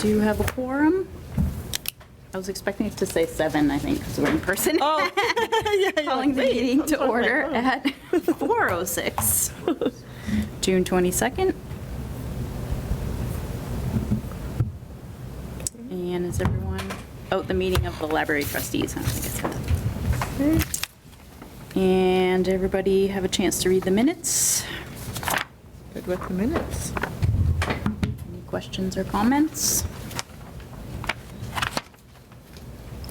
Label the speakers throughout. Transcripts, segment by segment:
Speaker 1: do have a quorum. I was expecting it to say 7, I think, because we're in person.
Speaker 2: Oh, yeah,
Speaker 1: Calling the meeting to order at 4:06, June 22nd. And is everyone, the meeting of the library trustees, I don't think I said that. And everybody have a chance to read the minutes?
Speaker 2: Good with the minutes.
Speaker 1: Any questions or comments?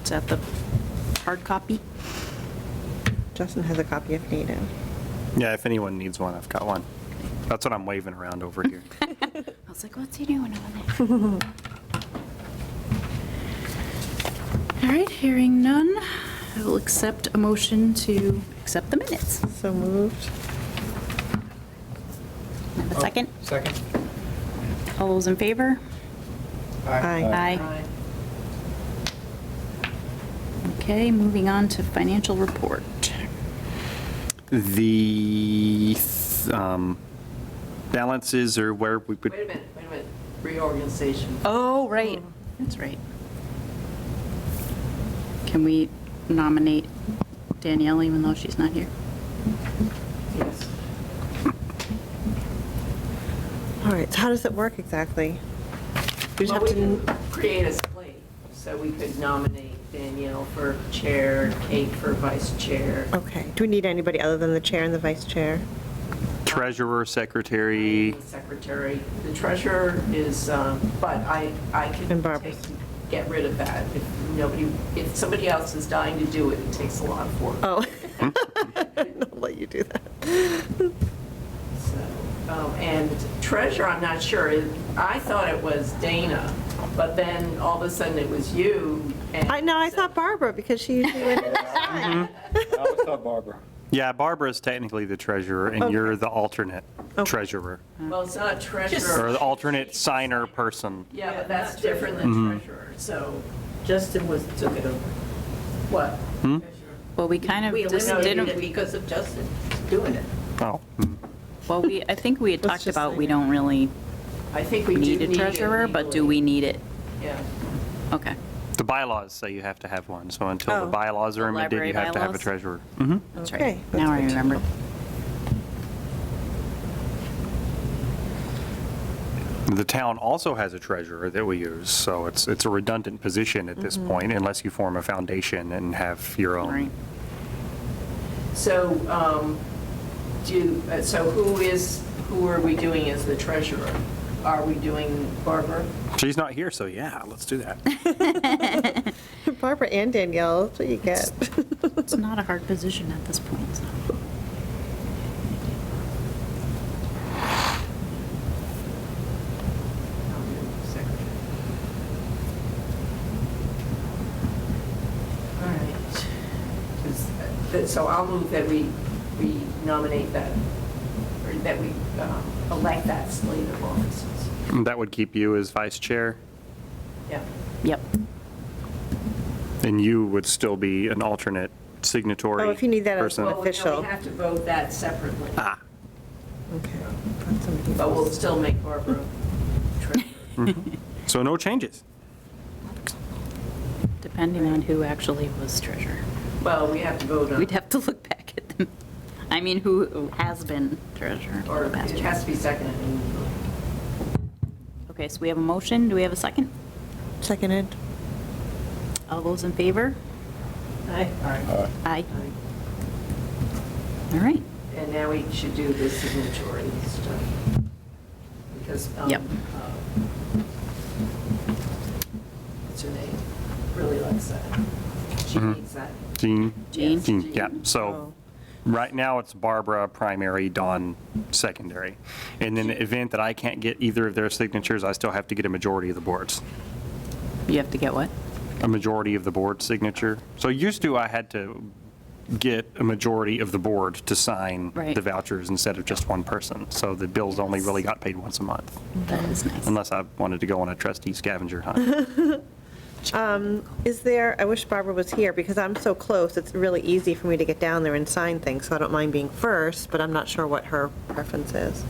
Speaker 1: Is that the hard copy?
Speaker 2: Justin has a copy if needed.
Speaker 3: Yeah, if anyone needs one, I've got one. That's what I'm waving around over here.
Speaker 1: I was like, what's he doing over there? All right, hearing none, I will accept a motion to accept the minutes.
Speaker 2: So moved.
Speaker 1: Have a second?
Speaker 4: Second.
Speaker 1: All those in favor?
Speaker 2: Aye.
Speaker 1: Aye. Okay, moving on to financial report.
Speaker 3: The balances are where we would,
Speaker 5: Wait a minute, reorganization.
Speaker 1: Oh, right. That's right. Can we nominate Danielle even though she's not here?
Speaker 5: Yes.
Speaker 2: All right, so how does it work exactly? We just
Speaker 5: Well,
Speaker 2: have
Speaker 5: we
Speaker 2: to,
Speaker 5: can create a slate, so we could nominate Danielle for chair, Kate for vice chair.
Speaker 2: okay. Do we need anybody other than the chair and the vice chair?
Speaker 3: treasurer, secretary.
Speaker 5: The secretary. The treasurer is, but I can
Speaker 2: And Barbara.
Speaker 5: get rid of that. If somebody else is dying to do it, it takes a lot of work.
Speaker 2: Oh. I'll let you do that.
Speaker 5: So, and treasurer, I'm not sure. I thought it was Dana, but then all of a sudden it was you. And
Speaker 2: I thought Barbara, because she usually went.
Speaker 4: I always thought Barbara.
Speaker 3: Yeah, Barbara's technically the treasurer, and
Speaker 2: Okay.
Speaker 3: you're the alternate
Speaker 2: Okay.
Speaker 3: treasurer,
Speaker 5: Well, it's not treasurer.
Speaker 3: or the alternate signer person.
Speaker 5: Yeah, but that's different than treasurer, so. Justin took it over. What?
Speaker 1: Well, we kind of
Speaker 5: We
Speaker 1: just
Speaker 5: eliminated it
Speaker 1: didn't,
Speaker 5: because of Justin doing it.
Speaker 3: Oh,
Speaker 1: well, I think we had
Speaker 2: Let's
Speaker 1: talked
Speaker 2: just
Speaker 1: about
Speaker 2: say
Speaker 1: we
Speaker 2: that.
Speaker 1: don't really
Speaker 5: I think we do
Speaker 1: need a treasurer, but do we need it?
Speaker 5: Yeah.
Speaker 1: Okay.
Speaker 3: the bylaws say you have to have one, so until
Speaker 2: Oh.
Speaker 3: the bylaws are
Speaker 1: The
Speaker 3: amended,
Speaker 1: library
Speaker 3: you have to have a
Speaker 1: bylaws?
Speaker 3: treasurer.
Speaker 1: That's
Speaker 2: Okay,
Speaker 1: right.
Speaker 2: that's
Speaker 1: Now I
Speaker 2: good to
Speaker 1: remember.
Speaker 3: The town also has a treasurer that we use, so it's a redundant position at this point, unless you form a foundation and have your own.
Speaker 1: Right.
Speaker 5: So, so who are we doing as the treasurer? Are we doing Barbara?
Speaker 3: She's not here, so yeah, let's do that.
Speaker 2: Barbara and Danielle, that's what you get.
Speaker 1: It's not a hard position at this point, so.
Speaker 5: All right. So I'll move that we nominate that, or that we elect that slate of offices.
Speaker 3: That would keep you as vice chair,
Speaker 5: Yeah.
Speaker 1: Yep.
Speaker 3: and you would still be an alternate signatory
Speaker 2: Oh, if you need that as
Speaker 3: person.
Speaker 2: an
Speaker 5: Well,
Speaker 2: official.
Speaker 5: we have to vote that separately,
Speaker 3: Ah,
Speaker 2: Okay. That's somebody
Speaker 5: but we'll
Speaker 2: else.
Speaker 5: still make Barbara treasurer.
Speaker 3: so no changes.
Speaker 1: Depending on who actually was treasurer.
Speaker 5: Well, we have to vote on.
Speaker 1: We'd have to look back at them. I mean, who has been treasurer for
Speaker 5: Or
Speaker 1: the past
Speaker 5: it
Speaker 1: year.
Speaker 5: has to be seconded.
Speaker 1: Okay, so we have a motion. Do we have a second?
Speaker 2: Seconded.
Speaker 1: All those in favor?
Speaker 5: Aye.
Speaker 1: Aye. All right.
Speaker 5: And now we should do the signatory stuff. Because,
Speaker 1: Yep.
Speaker 5: what's her name? Really likes that. She needs that.
Speaker 3: Jean?
Speaker 1: Jean?
Speaker 3: Jean, yeah.
Speaker 2: Oh.
Speaker 3: So right now it's Barbara primary, Dawn secondary. And in the event that I can't get either of their signatures, I still have to get a majority of the boards.
Speaker 1: You have to get what?
Speaker 3: A majority of the board signature. So used to, I had to get a majority of the board to sign
Speaker 1: Right.
Speaker 3: the vouchers instead of just one person. So the bills only really got paid once a month,
Speaker 1: That is nice.
Speaker 3: unless I wanted to go on a trustee scavenger hunt.
Speaker 2: Is there, I wish Barbara was here, because I'm so close, it's really easy for me to get down there and sign things, so I don't mind being first, but I'm not sure what her preference is.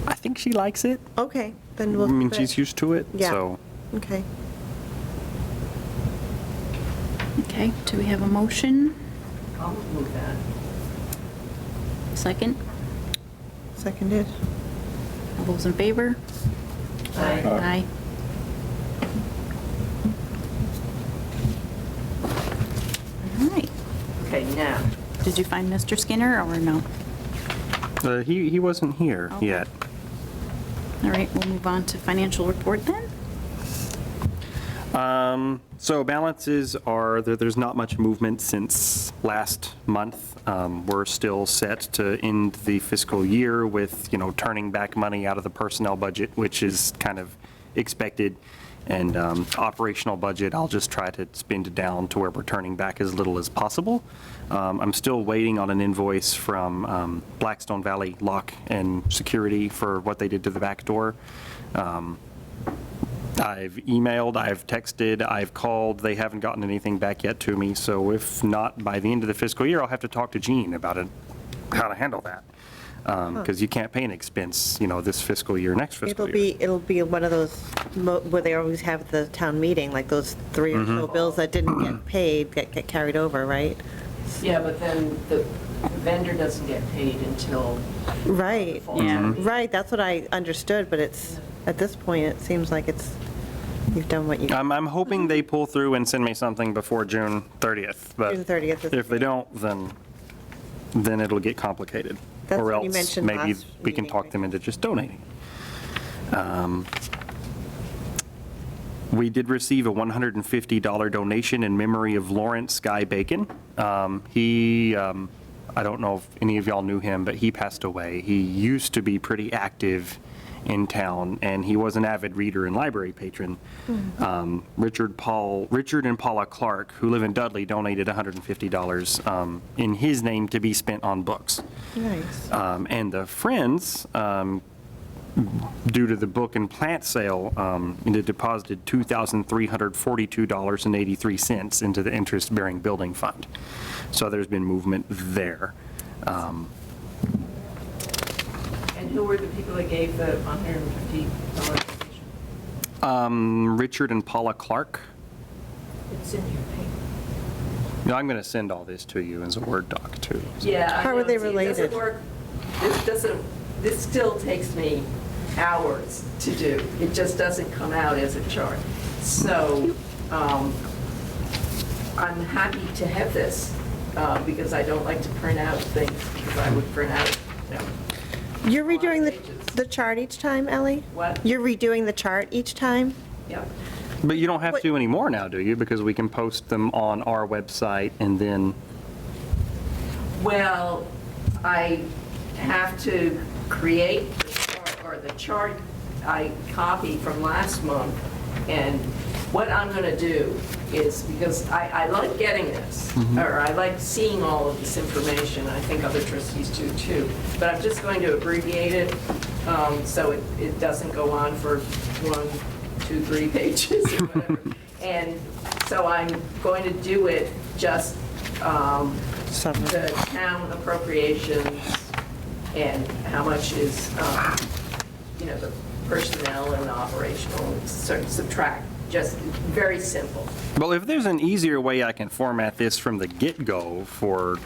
Speaker 3: I think she likes it.
Speaker 2: Okay, then
Speaker 3: I
Speaker 2: we'll.
Speaker 3: mean, she's used to it,
Speaker 2: Yeah.
Speaker 3: so
Speaker 2: Okay.
Speaker 1: Okay, do we have a motion?
Speaker 5: I'll move that.
Speaker 1: Second?
Speaker 2: Seconded.
Speaker 1: All those in favor?
Speaker 5: Aye.
Speaker 1: Aye. All right.
Speaker 5: Okay, now,
Speaker 1: Did you find Mr. Skinner or no?
Speaker 3: He wasn't here
Speaker 1: Oh.
Speaker 3: yet.
Speaker 1: All right, we'll move on to financial report then.
Speaker 3: So balances are, there's not much movement since last month. We're still set to end the fiscal year with, turning back money out of the personnel budget, which is kind of expected. And operational budget, I'll just try to spend it down to where we're turning back as little as possible. I'm still waiting on an invoice from Blackstone Valley Lock and Security for what they did to the back door. I've emailed, I've texted, I've called. They haven't gotten anything back yet to me. So if not by the end of the fiscal year, I'll have to talk to Gene about it, how to handle that. Because you can't pay an expense, this fiscal year, next fiscal year.
Speaker 2: It'll be one of those where they always have the town meeting, like those 3 or so bills that didn't get paid get carried over, right?
Speaker 5: yeah, but then the vendor doesn't get paid until
Speaker 2: Right.
Speaker 5: fall
Speaker 1: Yeah.
Speaker 5: town meeting.
Speaker 2: Right, that's what I understood, but it's, at this point, it seems like you've done what you,
Speaker 3: I'm hoping they pull through and send me something before June 30th. But
Speaker 2: June 30th is-
Speaker 3: if they don't, then it'll get complicated.
Speaker 2: That's
Speaker 3: Or
Speaker 2: what you
Speaker 3: else
Speaker 2: mentioned
Speaker 3: maybe
Speaker 2: last
Speaker 3: we can
Speaker 2: meeting,
Speaker 3: talk
Speaker 2: right?
Speaker 3: them into just donating. We did receive a $150 donation in memory of Lawrence Guy Bacon. I don't know if any of y'all knew him, but he passed away. He used to be pretty active in town, and he was an avid reader and library patron. Richard and Paula Clark, who live in Dudley, donated $150 in his name to be spent on books.
Speaker 2: nice.
Speaker 3: And the Friends, due to the book and plant sale, they deposited $2,342.83 into the interest-bearing building fund. So there's been movement there.
Speaker 5: And who were the people that gave the $150 donation?
Speaker 3: Richard and Paula Clark.
Speaker 5: It's in your paper.
Speaker 3: Now, I'm going to send all this to you as a Word doc, too.
Speaker 5: Yeah. I
Speaker 2: How
Speaker 5: know,
Speaker 2: are they
Speaker 5: see, it
Speaker 2: related?
Speaker 5: doesn't work. This still takes me hours to do. It just doesn't come out as a chart. So I'm happy to have this because I don't like to print out things because I would print out,
Speaker 2: You're redoing
Speaker 5: pages.
Speaker 2: the chart each time, Ellie?
Speaker 5: What?
Speaker 2: You're redoing the chart each time?
Speaker 5: Yeah.
Speaker 3: But you don't have to anymore now, do you? Because we can post them on our website and then,
Speaker 5: Well, I have to create the chart, or the chart I copied from last month, and what I'm going to do is, because I like getting this, or I like seeing all of this information, I think other trustees do too, but I'm just going to abbreviate it, so it doesn't go on for 1, 2, 3 pages or whatever. And so I'm going to do it just the town appropriations and how much is, the personnel and operational, subtract, just very simple.
Speaker 3: well, if there's an easier way I can format this from the get-go for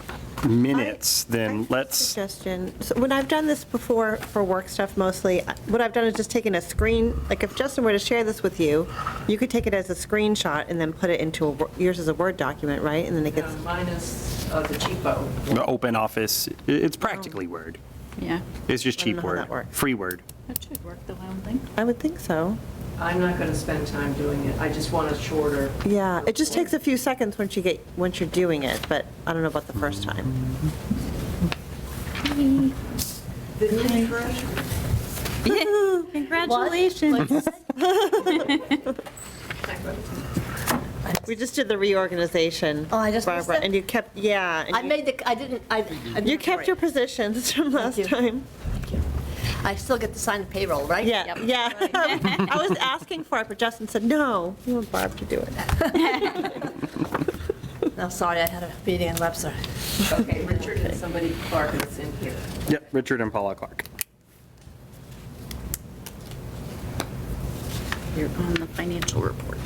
Speaker 3: minutes, then let's,
Speaker 2: Suggestion, so when I've done this before for work stuff mostly, what I've done is just taken a screen, like if Justin were to share this with you, you could take it as a screenshot and then put it into yours as a Word document, right? And then it gets,
Speaker 5: Minus the cheapo.
Speaker 3: the open office, it's practically Word.
Speaker 1: Yeah,
Speaker 3: It's just
Speaker 2: I don't
Speaker 3: cheap
Speaker 2: know how
Speaker 3: Word,
Speaker 2: that works.
Speaker 3: free Word.
Speaker 1: that should work though, I don't think.
Speaker 2: I would think so.
Speaker 5: I'm not going to spend time doing it. I just want a shorter.
Speaker 2: Yeah, it just takes a few seconds once you're doing it, but I don't know about the first time.
Speaker 5: The new treasurer.
Speaker 1: Congratulations.
Speaker 2: We just did the reorganization.
Speaker 6: Oh, I just missed
Speaker 2: Barbara,
Speaker 6: it?
Speaker 2: and you kept, yeah. and
Speaker 6: I made the, I didn't, I.
Speaker 2: You kept your positions from last
Speaker 6: you.
Speaker 2: time.
Speaker 6: I still get to sign the payroll, right?
Speaker 2: Yeah,
Speaker 6: Yep.
Speaker 2: yeah. I was asking for it, but Justin said, no, you want Barb to do it.
Speaker 6: No, sorry, I had a meeting in Webster.
Speaker 5: Okay, Richard and somebody Clark is in here.
Speaker 3: Yep, Richard and Paula Clark.
Speaker 1: You're on the financial report.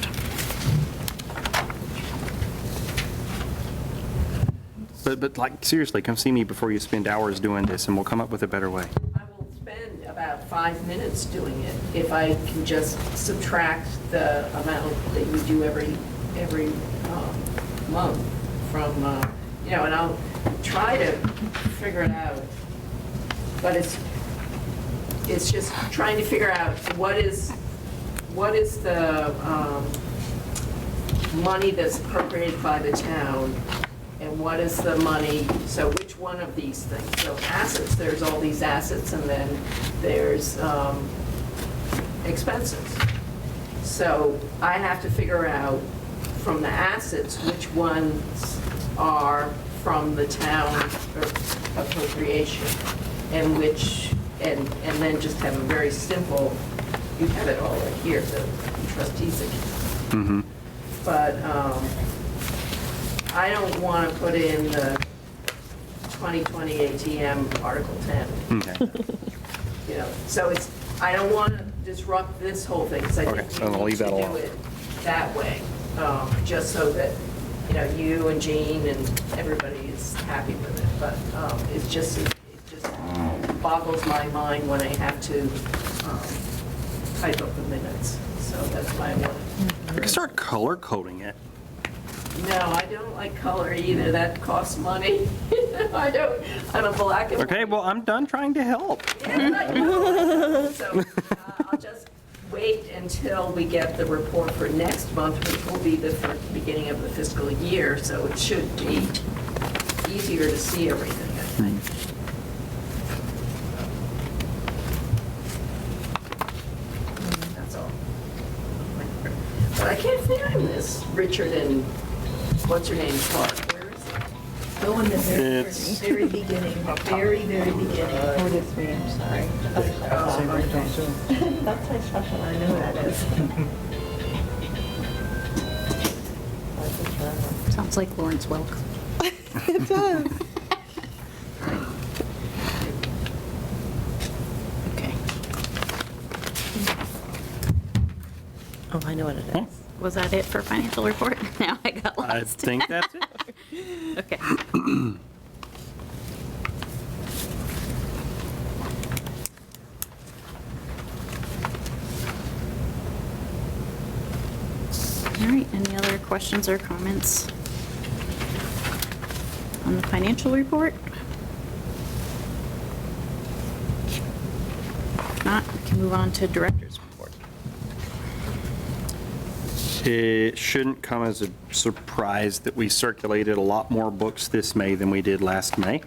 Speaker 3: But like, seriously, come see me before you spend hours doing this, and we'll come up with a better way.
Speaker 5: I will spend about 5 minutes doing it if I can just subtract the amount that you do every month from, and I'll try to figure it out. But it's just trying to figure out what is the money that's appropriated by the town, and what is the money, so which one of these things? So assets, there's all these assets, and then there's expenses. So I have to figure out from the assets, which ones are from the town appropriation, and then just have a very simple, you have it all right here, the trustees account. But I don't want to put in the 2020 ATM Article 10.
Speaker 3: Okay.
Speaker 5: So I don't want to disrupt this whole thing, because I
Speaker 3: Okay,
Speaker 5: think
Speaker 3: so
Speaker 5: we
Speaker 3: I'll
Speaker 5: need
Speaker 3: leave
Speaker 5: to
Speaker 3: that
Speaker 5: do
Speaker 3: alone.
Speaker 5: it that way, just so that, you and Jean and everybody is happy with it. But it just boggles my mind when I have to type up the minutes. So that's why I want
Speaker 3: We can start color coding it.
Speaker 5: No, I don't like color either. That costs money. I'm a black and white.
Speaker 3: Okay, well, I'm done trying to help.
Speaker 5: Yeah, I know. So I'll just wait until we get the report for next month, which will be the beginning of the fiscal year. So it should be easier to see everything, I think. That's all. But I can't find this Richard and what's her name, Clark. Where is it?
Speaker 6: Go in the
Speaker 3: It's-
Speaker 6: very beginning, very beginning.
Speaker 2: Oh, it is me, I'm sorry. That's my special, I know that is.
Speaker 1: Sounds like Lawrence Welk.
Speaker 2: It does.
Speaker 1: Okay.
Speaker 2: Oh, I know what it is.
Speaker 1: Was that it for financial report? Now I got
Speaker 3: I
Speaker 1: lost.
Speaker 3: think that's it.
Speaker 1: Okay. All right, any other questions or comments on the financial report? If not, we can move on to director's report.
Speaker 3: It shouldn't come as a surprise that we circulated a lot more books this May than we did last May.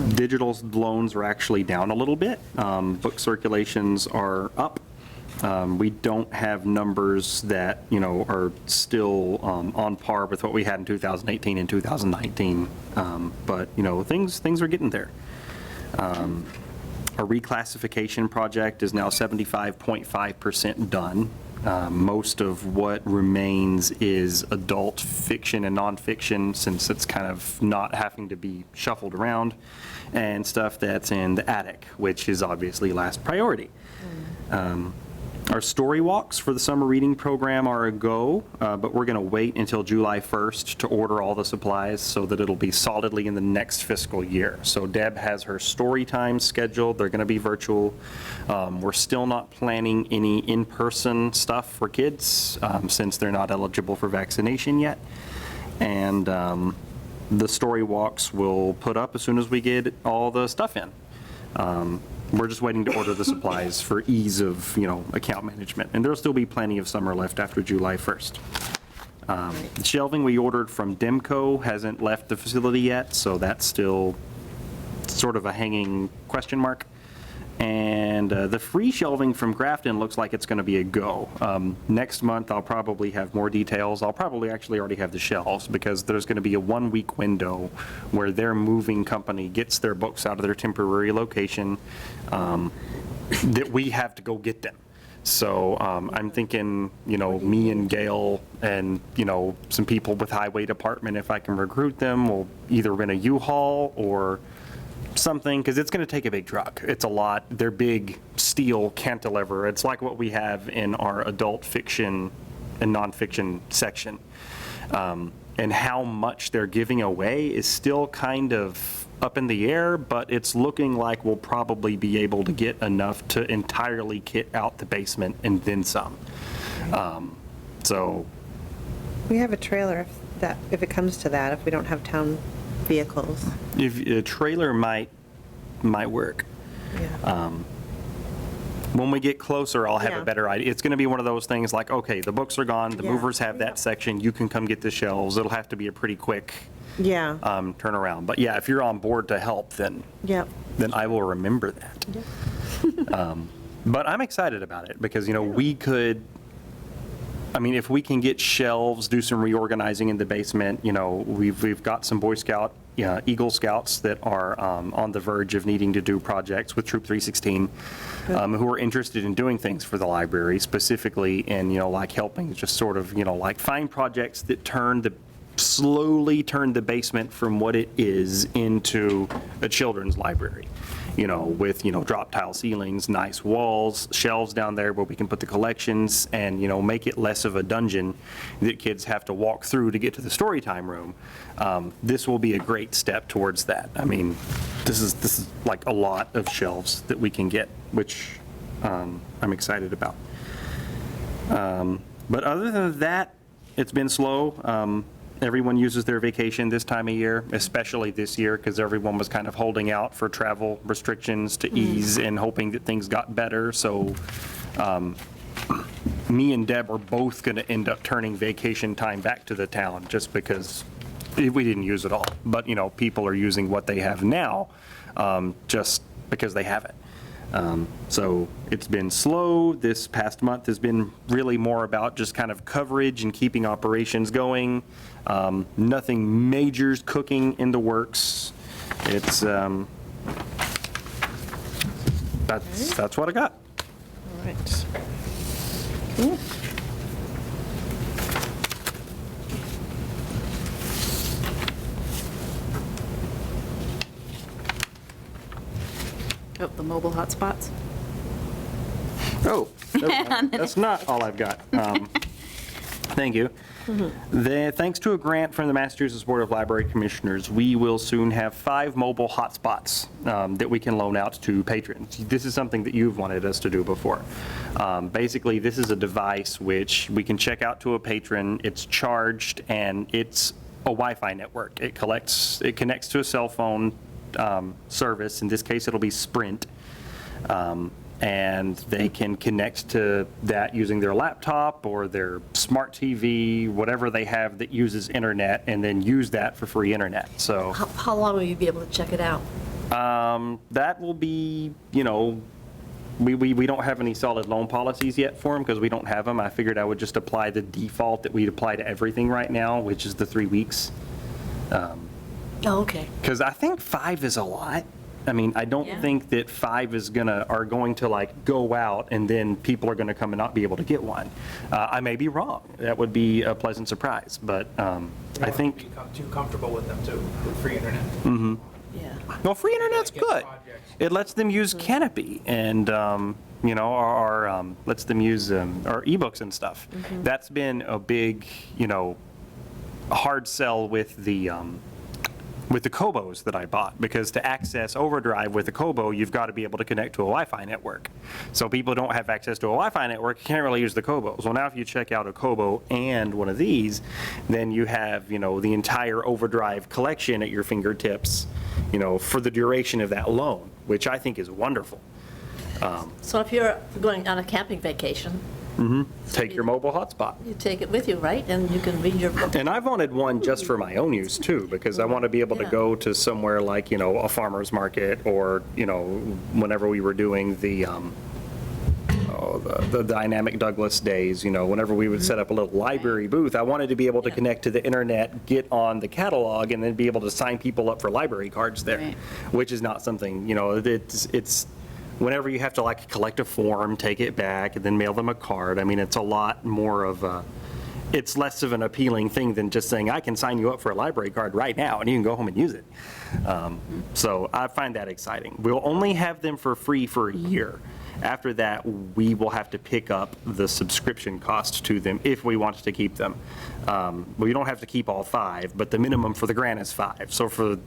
Speaker 3: Digital loans are actually down a little bit. Book circulations are up. We don't have numbers that, are still on par with what we had in 2018 and 2019. But, things are getting there. Our reclassification project is now 75.5% done. Most of what remains is adult fiction and nonfiction, since it's kind of not having to be shuffled around, and stuff that's in the attic, which is obviously last priority. Our story walks for the summer reading program are a go, but we're going to wait until July 1st to order all the supplies so that it'll be solidly in the next fiscal year. So Deb has her story times scheduled. They're going to be virtual. We're still not planning any in-person stuff for kids since they're not eligible for vaccination yet. And the story walks will put up as soon as we get all the stuff in. We're just waiting to order the supplies for ease of, account management. And there'll still be plenty of summer left after July 1st. The shelving we ordered from Demco hasn't left the facility yet, so that's still sort of a hanging question mark. And the free shelving from Grafton looks like it's going to be a go. Next month, I'll probably have more details. I'll probably actually already have the shelves, because there's going to be a 1-week window where their moving company gets their books out of their temporary location that we have to go get them. So I'm thinking, me and Gail and, some people with highway department, if I can recruit them, will either rent a U-Haul or something, because it's going to take a big truck. It's a lot. They're big steel cantilever. It's like what we have in our adult fiction and nonfiction section. And how much they're giving away is still kind of up in the air, but it's looking like we'll probably be able to get enough to entirely kit out the basement and then some. So,
Speaker 2: We have a trailer if it comes to that, if we don't have town vehicles.
Speaker 3: if a trailer might work.
Speaker 2: Yeah.
Speaker 3: When we get closer, I'll have
Speaker 2: Yeah.
Speaker 3: a better idea. It's going to be one of those things like, okay, the books are gone, the
Speaker 2: Yeah.
Speaker 3: movers have that section, you can come get the shelves. It'll have to be a pretty quick
Speaker 2: Yeah,
Speaker 3: turnaround. But yeah, if you're on board to help, then
Speaker 2: yep.
Speaker 3: I will remember that. But I'm excited about it because, we could, if we can get shelves, do some reorganizing in the basement, we've got some Boy Scout, Eagle Scouts that are on the verge of needing to do projects with Troop 316, who are interested in doing things for the library, specifically in, like helping just sort of, like find projects that slowly turn the basement from what it is into a children's library, with, drop tile ceilings, nice walls, shelves down there where we can put the collections and, make it less of a dungeon that kids have to walk through to get to the story time room. This will be a great step towards that. This is like a lot of shelves that we can get, which I'm excited about. But other than that, it's been slow. Everyone uses their vacation this time of year, especially this year, because everyone was kind of holding out for travel restrictions to ease and hoping that things got better. So me and Deb are both going to end up turning vacation time back to the town just because we didn't use it all. But, people are using what they have now just because they have it. So it's been slow. This past month has been really more about just kind of coverage and keeping operations going. Nothing major's cooking in the works. It's that's what I got.
Speaker 2: All right. Cool.
Speaker 1: Oh, the mobile hotspots.
Speaker 3: Oh, that's not all I've got. Thank you. Thanks to a grant from the Massachusetts Board of Library Commissioners, we will soon have 5 mobile hotspots that we can loan out to patrons. This is something that you've wanted us to do before. Basically, this is a device which we can check out to a patron. It's charged, and it's a Wi-Fi network. It connects to a cell phone service. In this case, it'll be Sprint. And they can connect to that using their laptop or their smart TV, whatever they have that uses internet, and then use that for free internet. So
Speaker 6: How long will you be able to check it out?
Speaker 3: that will be, we don't have any solid loan policies yet for them because we don't have them. I figured I would just apply the default that we'd apply to everything right now, which is the 3 weeks.
Speaker 6: Oh, okay.
Speaker 3: Because I think 5 is a lot. I don't
Speaker 1: Yeah.
Speaker 3: think that 5 are going to like go out and then people are going to come and not be able to get one. I may be wrong. That would be a pleasant surprise, but I think,
Speaker 7: Become too comfortable with them too, with free internet.
Speaker 6: Yeah.
Speaker 3: well, free internet's
Speaker 7: Get
Speaker 3: good.
Speaker 7: projects.
Speaker 3: It lets them use Canopy and, lets them use our ebooks and stuff. That's been a big, hard sell with the Kobos that I bought, because to access Overdrive with a Kobo, you've got to be able to connect to a Wi-Fi network. So people don't have access to a Wi-Fi network, you can't really use the Kobos. Well, now if you check out a Kobo and one of these, then you have, the entire Overdrive collection at your fingertips, for the duration of that loan, which I think is wonderful.
Speaker 6: So if you're going on a camping vacation,
Speaker 3: Take your mobile hotspot.
Speaker 6: you take it with you, right? And you can read your book.
Speaker 3: And I've wanted one just for my own use too, because I want to be able to
Speaker 6: Yeah.
Speaker 3: go to somewhere like, a farmer's market, or, whenever we were doing the Dynamic Douglas days, whenever we would set up a little library booth, I wanted to be able to
Speaker 6: Yeah.
Speaker 3: connect to the internet, get on the catalog, and then be able to sign people up for library cards there,
Speaker 1: Right.
Speaker 3: which is not something, it's whenever you have to like collect a form, take it back, and then mail them a card. It's a lot more of it's less of an appealing thing than just saying, I can sign you up for a library card right now, and you can go home and use it. So I find that exciting. We'll only have them for free for a year, After that, we will have to pick up the subscription cost to them if we want to keep them. We don't have to keep all 5, but the minimum for the grant is 5. So for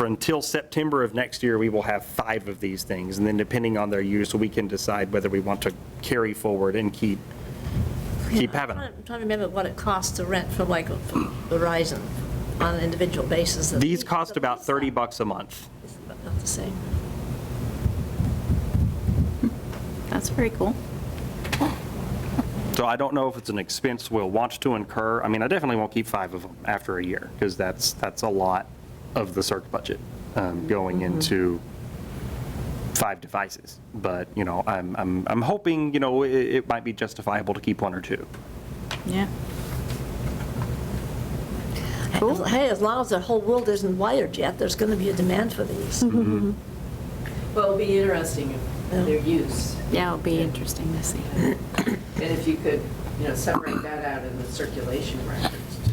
Speaker 3: until September of next year, we will have 5 of these things, and then depending on their use, we can decide whether we want to carry forward and keep having them.
Speaker 6: I'm trying to remember what it costs to rent from Verizon on an individual basis.
Speaker 3: These cost about $30 a month.
Speaker 6: It's about the same.
Speaker 1: That's very cool.
Speaker 3: So I don't know if it's an expense we'll want to incur. I mean, I definitely won't keep 5 of them after a year, because that's a lot of the CERC budget going into 5 devices. But, you know, I'm hoping, you know, it might be justifiable to keep 1 or 2.
Speaker 1: Yeah. Cool.
Speaker 6: Hey, as long as the whole world isn't wired yet, there's going to be a demand for these.
Speaker 5: Well, it'll be interesting if their use.
Speaker 1: Yeah, it'll be interesting to see.
Speaker 5: And if you could, you know, separate that out in the circulation records too.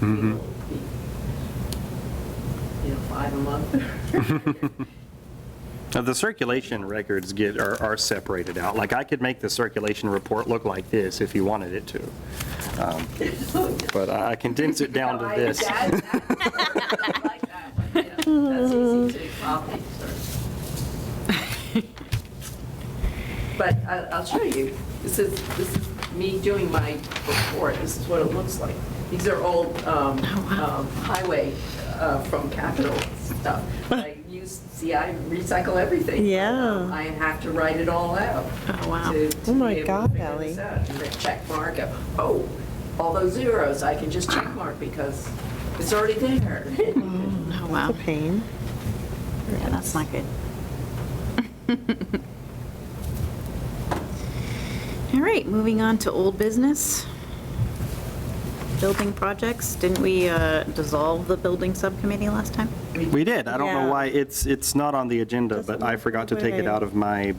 Speaker 5: You know, be, you know, 5 a month.
Speaker 3: Now, the circulation records are separated out. Like, I could make the circulation report look like this if you wanted it to. But I condense it down to this.
Speaker 5: I like that one, yeah. That's easy to copy. But I'll show you. This is me doing my report. This is what it looks like. These are old highway from Capitol stuff. I recycle everything.
Speaker 2: Yeah.
Speaker 5: I have to write it all out.
Speaker 1: Oh, wow.
Speaker 5: to
Speaker 2: Oh, my
Speaker 5: be able to
Speaker 2: God,
Speaker 5: figure
Speaker 2: Ellie.
Speaker 5: this out. And then check mark. Oh, all those zeros, I can just check mark because it's already there.
Speaker 1: Oh, wow.
Speaker 2: A pain.
Speaker 1: Yeah, that's not good. All right, moving on to old business. Building projects. Didn't we dissolve the building subcommittee last time?
Speaker 3: We did. I don't know
Speaker 2: Yeah.
Speaker 3: why it's not on the agenda, but I forgot to take it out of my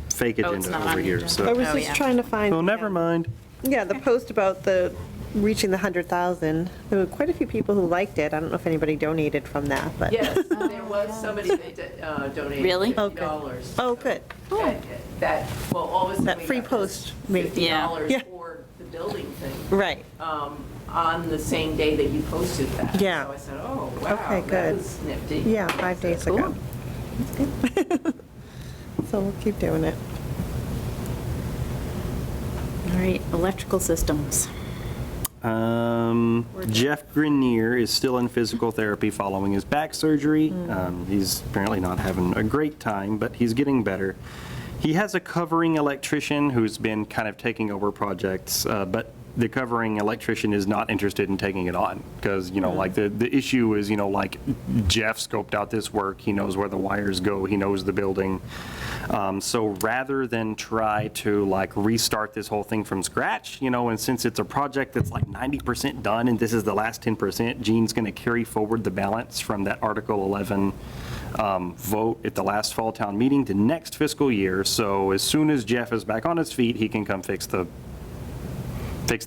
Speaker 3: fake
Speaker 1: Oh, it's
Speaker 3: agenda
Speaker 1: not on
Speaker 3: over
Speaker 1: the
Speaker 3: here,
Speaker 1: agenda.
Speaker 3: so.
Speaker 2: I was
Speaker 1: Oh,
Speaker 2: just
Speaker 1: yeah.
Speaker 2: trying to find.
Speaker 3: Well, never mind.
Speaker 2: Yeah, the post about the reaching the 100,000. There were quite a few people who liked it. I don't know if anybody donated from that, but.
Speaker 5: Yes, there was somebody that donated
Speaker 1: Really?
Speaker 5: $50.
Speaker 2: Oh, good.
Speaker 5: That, well, all of a sudden
Speaker 2: That
Speaker 5: we
Speaker 2: free
Speaker 5: got
Speaker 2: post made.
Speaker 1: Yeah.
Speaker 5: $50
Speaker 2: Yeah.
Speaker 5: for the building thing.
Speaker 2: Right.
Speaker 5: On the same day that you posted that.
Speaker 2: Yeah.
Speaker 5: So I said, oh, wow,
Speaker 2: Okay,
Speaker 5: that
Speaker 2: good.
Speaker 5: was nifty.
Speaker 2: Yeah, 5 days ago. So we'll keep doing it.
Speaker 1: All right, electrical systems.
Speaker 3: Jeff Grenier is still in physical therapy following his back surgery. He's apparently not having a great time, but he's getting better. He has a covering electrician who's been kind of taking over projects, but the covering electrician is not interested in taking it on because, you know, like the issue is, you know, like Jeff scoped out this work. He knows where the wires go. He knows the building. So rather than try to like restart this whole thing from scratch, you know, and since it's a project that's like 90% done and this is the last 10%, Gene's going to carry forward the balance from that Article 11 vote at the last fall town meeting to next fiscal year. So as soon as Jeff is back on his feet, he can come fix the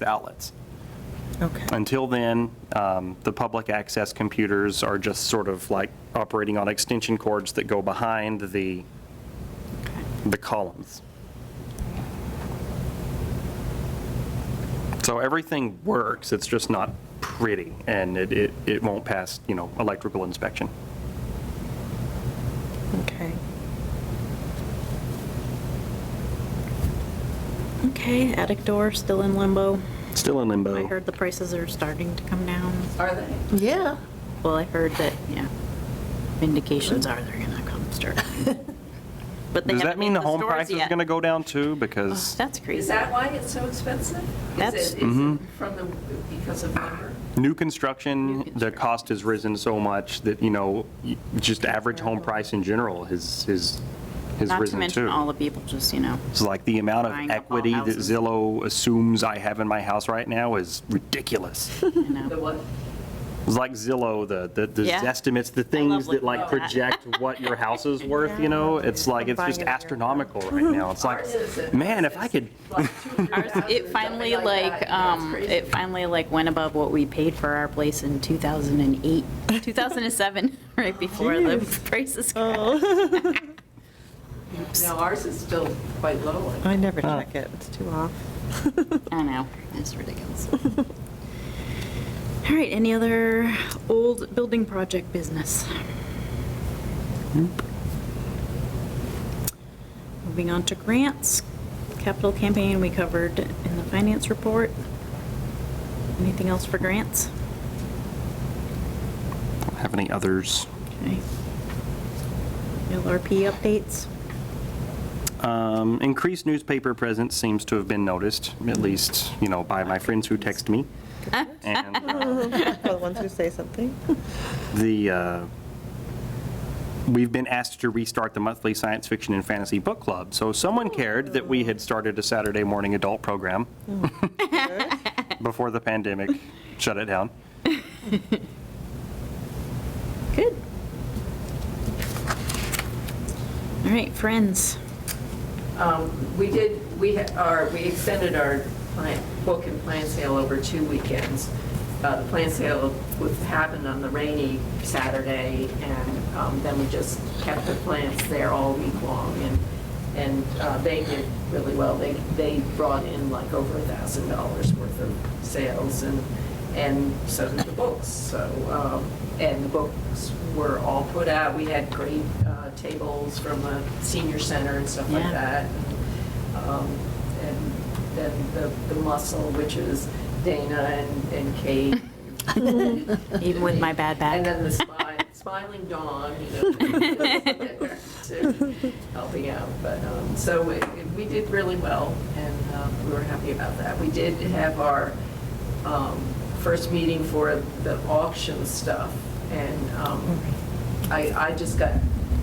Speaker 3: outlets.
Speaker 2: Okay.
Speaker 3: Until then, the public access computers are just sort of like operating on extension cords that go behind the columns. So everything works, it's just not pretty, and it won't pass, you know, electrical inspection.
Speaker 2: Okay.
Speaker 1: Okay, attic door still in limbo.
Speaker 3: Still in limbo.
Speaker 1: I heard the prices are starting to come down.
Speaker 5: Are they?
Speaker 6: Yeah.
Speaker 1: Well, I heard that, yeah, indications are they're gonna come start. But they
Speaker 3: Does that
Speaker 1: haven't
Speaker 3: mean
Speaker 1: hit
Speaker 3: the home
Speaker 1: stores
Speaker 3: price is
Speaker 1: yet.
Speaker 3: going to go down too?
Speaker 1: Oh,
Speaker 3: Because
Speaker 1: that's crazy.
Speaker 5: Is that why it's so expensive?
Speaker 1: That's-
Speaker 5: Is it from the, because of lumber?
Speaker 3: new construction, the cost has risen so much that, you know, just average home price in general has
Speaker 1: Not to
Speaker 3: risen
Speaker 1: mention
Speaker 3: too.
Speaker 1: all the people just, you know,
Speaker 3: It's like the amount of
Speaker 1: Buying up all
Speaker 3: equity that
Speaker 1: houses.
Speaker 3: Zillow assumes I have in my house right now is ridiculous.
Speaker 1: you know.
Speaker 5: The what?
Speaker 3: It's like Zillow, the
Speaker 1: Yeah.
Speaker 3: estimates, the things that
Speaker 1: looking
Speaker 3: like
Speaker 1: at that.
Speaker 3: project what your house is worth, you know? It's like, it's just
Speaker 2: Buying it here.
Speaker 3: astronomical right now. It's like,
Speaker 5: Ours is at-
Speaker 3: man, if I could,
Speaker 5: Like
Speaker 1: Ours,
Speaker 5: $200,000
Speaker 1: it
Speaker 5: or
Speaker 1: finally
Speaker 5: something
Speaker 1: like,
Speaker 5: that, you know, it's crazy.
Speaker 1: it finally like went above what we paid for our place in 2008, 2007, right before the prices crashed.
Speaker 5: No, ours is still quite low.
Speaker 2: I never check it, it's too off.
Speaker 1: I know, it's ridiculous. All right, any other old building project business? Moving on to grants, capital campaign we covered in the finance report. Anything else for grants?
Speaker 3: Don't have any others.
Speaker 1: Okay. LRP updates?
Speaker 3: Increased newspaper presence seems to have been noticed, at least, by my friends who text me. And
Speaker 2: For the ones who say something.
Speaker 3: we've been asked to restart the monthly science fiction and fantasy book club. So someone cared that we had started a Saturday morning adult program before the pandemic shut it down.
Speaker 1: Good. All right, friends.
Speaker 5: We extended our book and plant sale over 2 weekends. The plant sale happened on the rainy Saturday, and then we just kept the plants there all week long, and they did really well. They brought in like over $1,000 worth of sales, and so did the books. So and the books were all put out. We had great tables from the senior center and stuff like that. And then the muscle, which is Dana and Kate.
Speaker 1: Even with my bad back.
Speaker 5: And then the smiling Dawn, helping out. But so we did really well, and we were happy about that. We did have our first meeting for the auction stuff, and I just got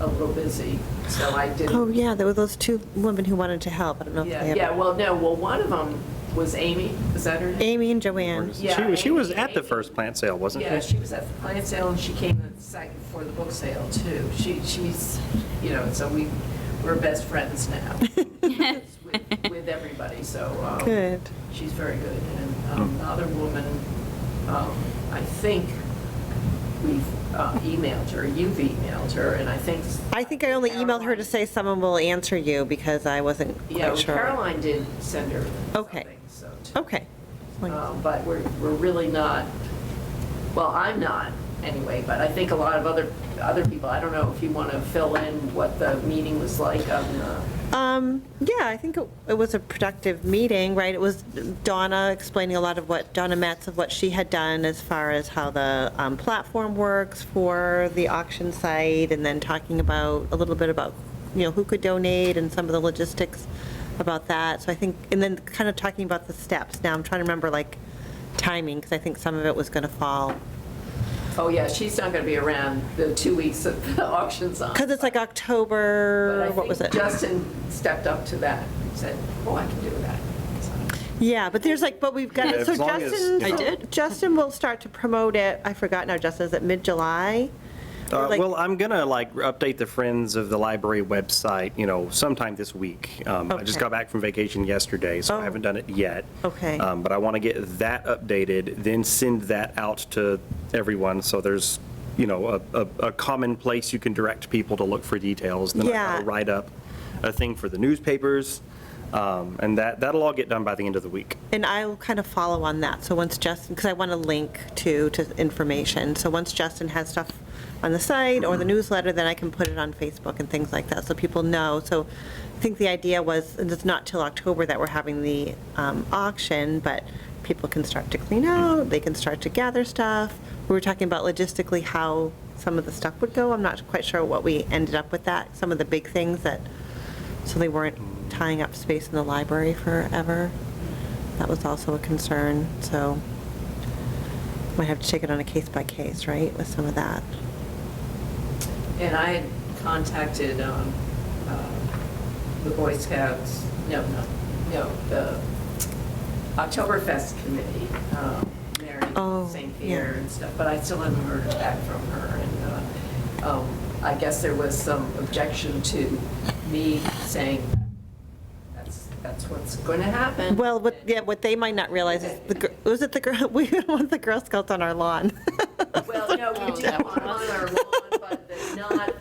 Speaker 5: a little busy, so I didn't.
Speaker 2: Oh, yeah, there were those two women who wanted to help. I don't know if they have.
Speaker 5: Well, one of them was Amy. Is that her name?
Speaker 2: Amy and Joanne.
Speaker 5: Yeah,
Speaker 3: She was at the
Speaker 5: Amy.
Speaker 3: first plant sale, wasn't she?
Speaker 5: Yeah, she was at the plant sale, and she came the second for the book sale too. She's, so we're best friends now with everybody. So
Speaker 2: Good.
Speaker 5: she's very good. And the other woman, I think we've emailed her. You've emailed her, and I think
Speaker 2: I only emailed her to say someone will answer you because I wasn't quite sure.
Speaker 5: Caroline did send her.
Speaker 2: Okay.
Speaker 5: something, so
Speaker 2: Okay.
Speaker 5: but we're really not, well, I'm not anyway, but I think a lot of other people, I don't know if you want to fill in what the meeting was like on the.
Speaker 2: Yeah, I think it was a productive meeting, right? It was Donna explaining a lot of Donna Metz of what she had done as far as how the platform works for the auction site, and then talking about a little bit about, who could donate and some of the logistics about that. So I think, and then kind of talking about the steps. Now I'm trying to remember timing, because I think some of it was going to fall.
Speaker 5: Oh, yeah, she's not going to be around the 2 weeks of the auction's on.
Speaker 2: Because it's like October, what was it?
Speaker 5: Justin stepped up to that and said, oh, I can do that. So,
Speaker 2: Yeah, but but we've got,
Speaker 3: Yeah,
Speaker 2: so
Speaker 3: as long as-
Speaker 2: Justin.
Speaker 3: I
Speaker 1: did.
Speaker 2: Justin will start to promote it, I forgot now, Justin, is it mid-July? Or like-
Speaker 3: Well, I'm going to update the Friends of the Library website, sometime this week. I just
Speaker 2: Okay.
Speaker 3: got back from vacation yesterday, so
Speaker 2: Oh.
Speaker 3: I haven't done it yet.
Speaker 2: Okay.
Speaker 3: But I want to get that updated, then send that out to everyone, so there's, a common place you can direct people to look for details. Then
Speaker 2: Yeah.
Speaker 3: I'll write up a thing for the newspapers, and that'll all get done by the end of the week.
Speaker 2: And I'll kind of follow on that, so once Justin, because I want to link to information, so once Justin has stuff on the site or the newsletter, then I can put it on Facebook and things like that, so people know. So I think the idea was, and it's not till October that we're having the auction, but people can start to clean out, they can start to gather stuff. We were talking about logistically how some of the stuff would go. I'm not quite sure what we ended up with that, some of the big things so they weren't tying up space in the library forever. That was also a concern, so might have to take it on a case by case, right, with some of that.
Speaker 5: and I had contacted the Boy Scouts, the Oktoberfest committee, Mary St. Pierre
Speaker 2: yeah.
Speaker 5: and stuff, but I still haven't heard back from her. And I guess there was some objection to me saying that's what's going to happen.
Speaker 2: Well, what they might not realize is, was it the girl, we don't want the Girl Scouts on our lawn.
Speaker 5: Well, no, we do want them on our lawn, but not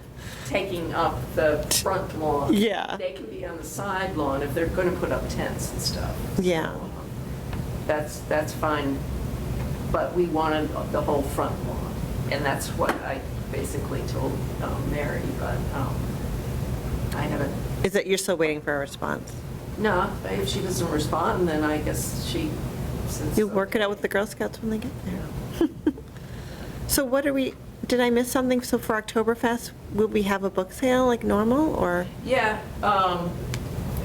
Speaker 5: taking up the front lawn.
Speaker 2: Yeah.
Speaker 5: They can be on the side lawn if they're going to put up tents and stuff.
Speaker 2: Yeah.
Speaker 5: So, that's fine, but we wanted the whole front lawn, and that's what I basically told Mary, but I haven't.
Speaker 2: Is it, you're still waiting for a response?
Speaker 5: No, if she doesn't respond, then I guess she says.
Speaker 2: You work it out with the Girl Scouts when they get there. So what are we, did I miss something? So for Oktoberfest, will we have a book sale like normal, or?
Speaker 5: Yeah,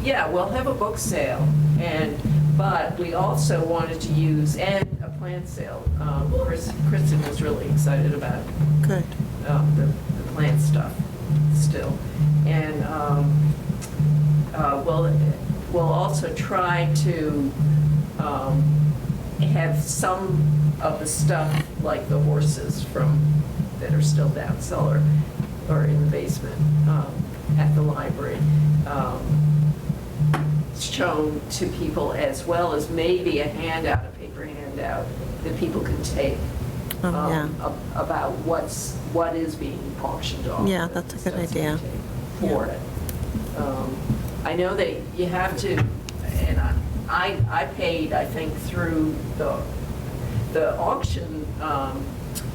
Speaker 5: we'll have a book sale, but we also wanted to use, and a plant sale. Kristen was really excited about
Speaker 2: Good.
Speaker 5: the plant stuff still. And we'll also try to have some of the stuff, like the horses that are still down cellar or in the basement at the library, shown to people, as well as maybe a handout, a paper handout that people can take about what is being auctioned off.
Speaker 2: Yeah, that's a good idea.
Speaker 5: For it. I know that you have to, and I paid, I think, through the auction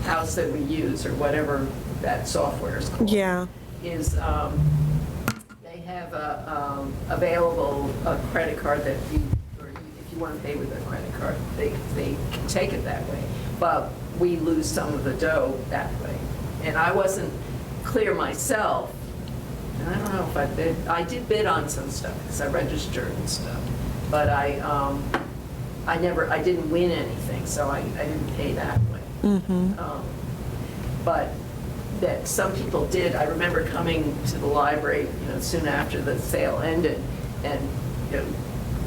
Speaker 5: house that we use, or whatever that software is called.
Speaker 2: Yeah.
Speaker 5: Is they have available a credit card that or if you want to pay with a credit card, they can take it that way. But we lose some of the dough that way. And I wasn't clear myself. And I don't know if I did bid on some stuff because I registered and stuff, but I didn't win anything, so I didn't pay that way. But that some people did. I remember coming to the library, soon after the sale ended, and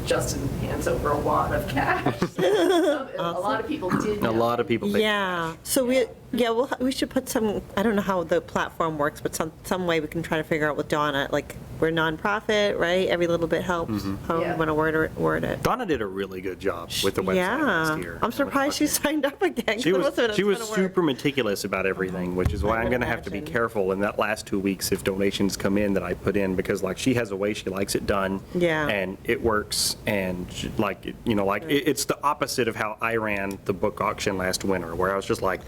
Speaker 5: Justin hands over a wad of cash. A lot of people did.
Speaker 3: A lot of people.
Speaker 2: Yeah. So we should put some, I don't know how the platform works, but some way we can try to figure out with Donna, like, we're nonprofit, right? Every little bit helps, how
Speaker 5: Yeah.
Speaker 2: we want to word it.
Speaker 3: Donna did a really good job with the website last year.
Speaker 2: I'm surprised she signed up again.
Speaker 3: She was
Speaker 2: super
Speaker 3: super meticulous about everything, which is why I'm going to have to be careful in that last 2 weeks if donations come in that I put in, because like she has a way she likes it done.
Speaker 2: Yeah.
Speaker 3: And it works, and it's the opposite of how I ran the book auction last winter, where I was just like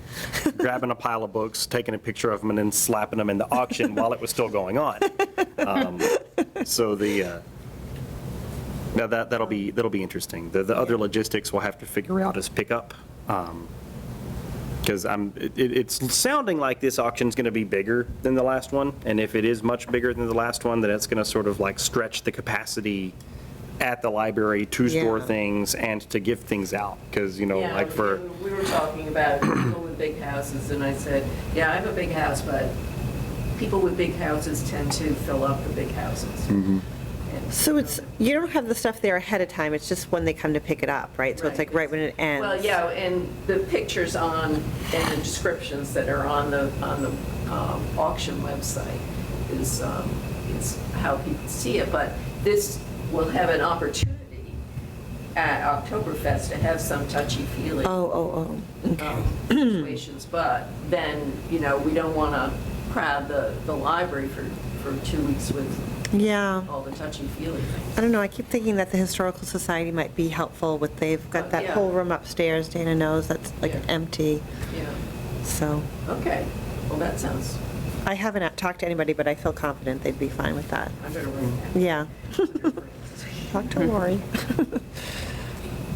Speaker 3: grabbing a pile of books, taking a picture of them, and then slapping them in the auction while it was still going on. So that'll be interesting. The other logistics we'll have to figure out is pickup. Because it's sounding like this auction's going to be bigger than the last one, and if it is much bigger than the last one, then it's going to sort of like stretch the capacity at the library to store things and to give things out, because,
Speaker 5: We were talking about people with big houses, and I said, yeah, I have a big house, but people with big houses tend to fill up the big houses. And
Speaker 2: So you don't have the stuff there ahead of time, it's just when they come to pick it up, right? So it's like right when it ends.
Speaker 5: Well, yeah, and the pictures and the descriptions that are on the auction website is how people see it. But this will have an opportunity at Oktoberfest to have some touchy-feely situations. But then, we don't want to crowd the library for 2 weeks with all the touchy-feely things.
Speaker 2: I don't know, I keep thinking that the Historical Society might be helpful with, they've got that whole room upstairs, Dana knows, that's like empty,
Speaker 5: Yeah.
Speaker 2: so.
Speaker 5: Okay, well, that sounds,
Speaker 2: I haven't talked to anybody, but I feel confident they'd be fine with that.
Speaker 5: I better write that.
Speaker 2: Yeah. Talk to Lori.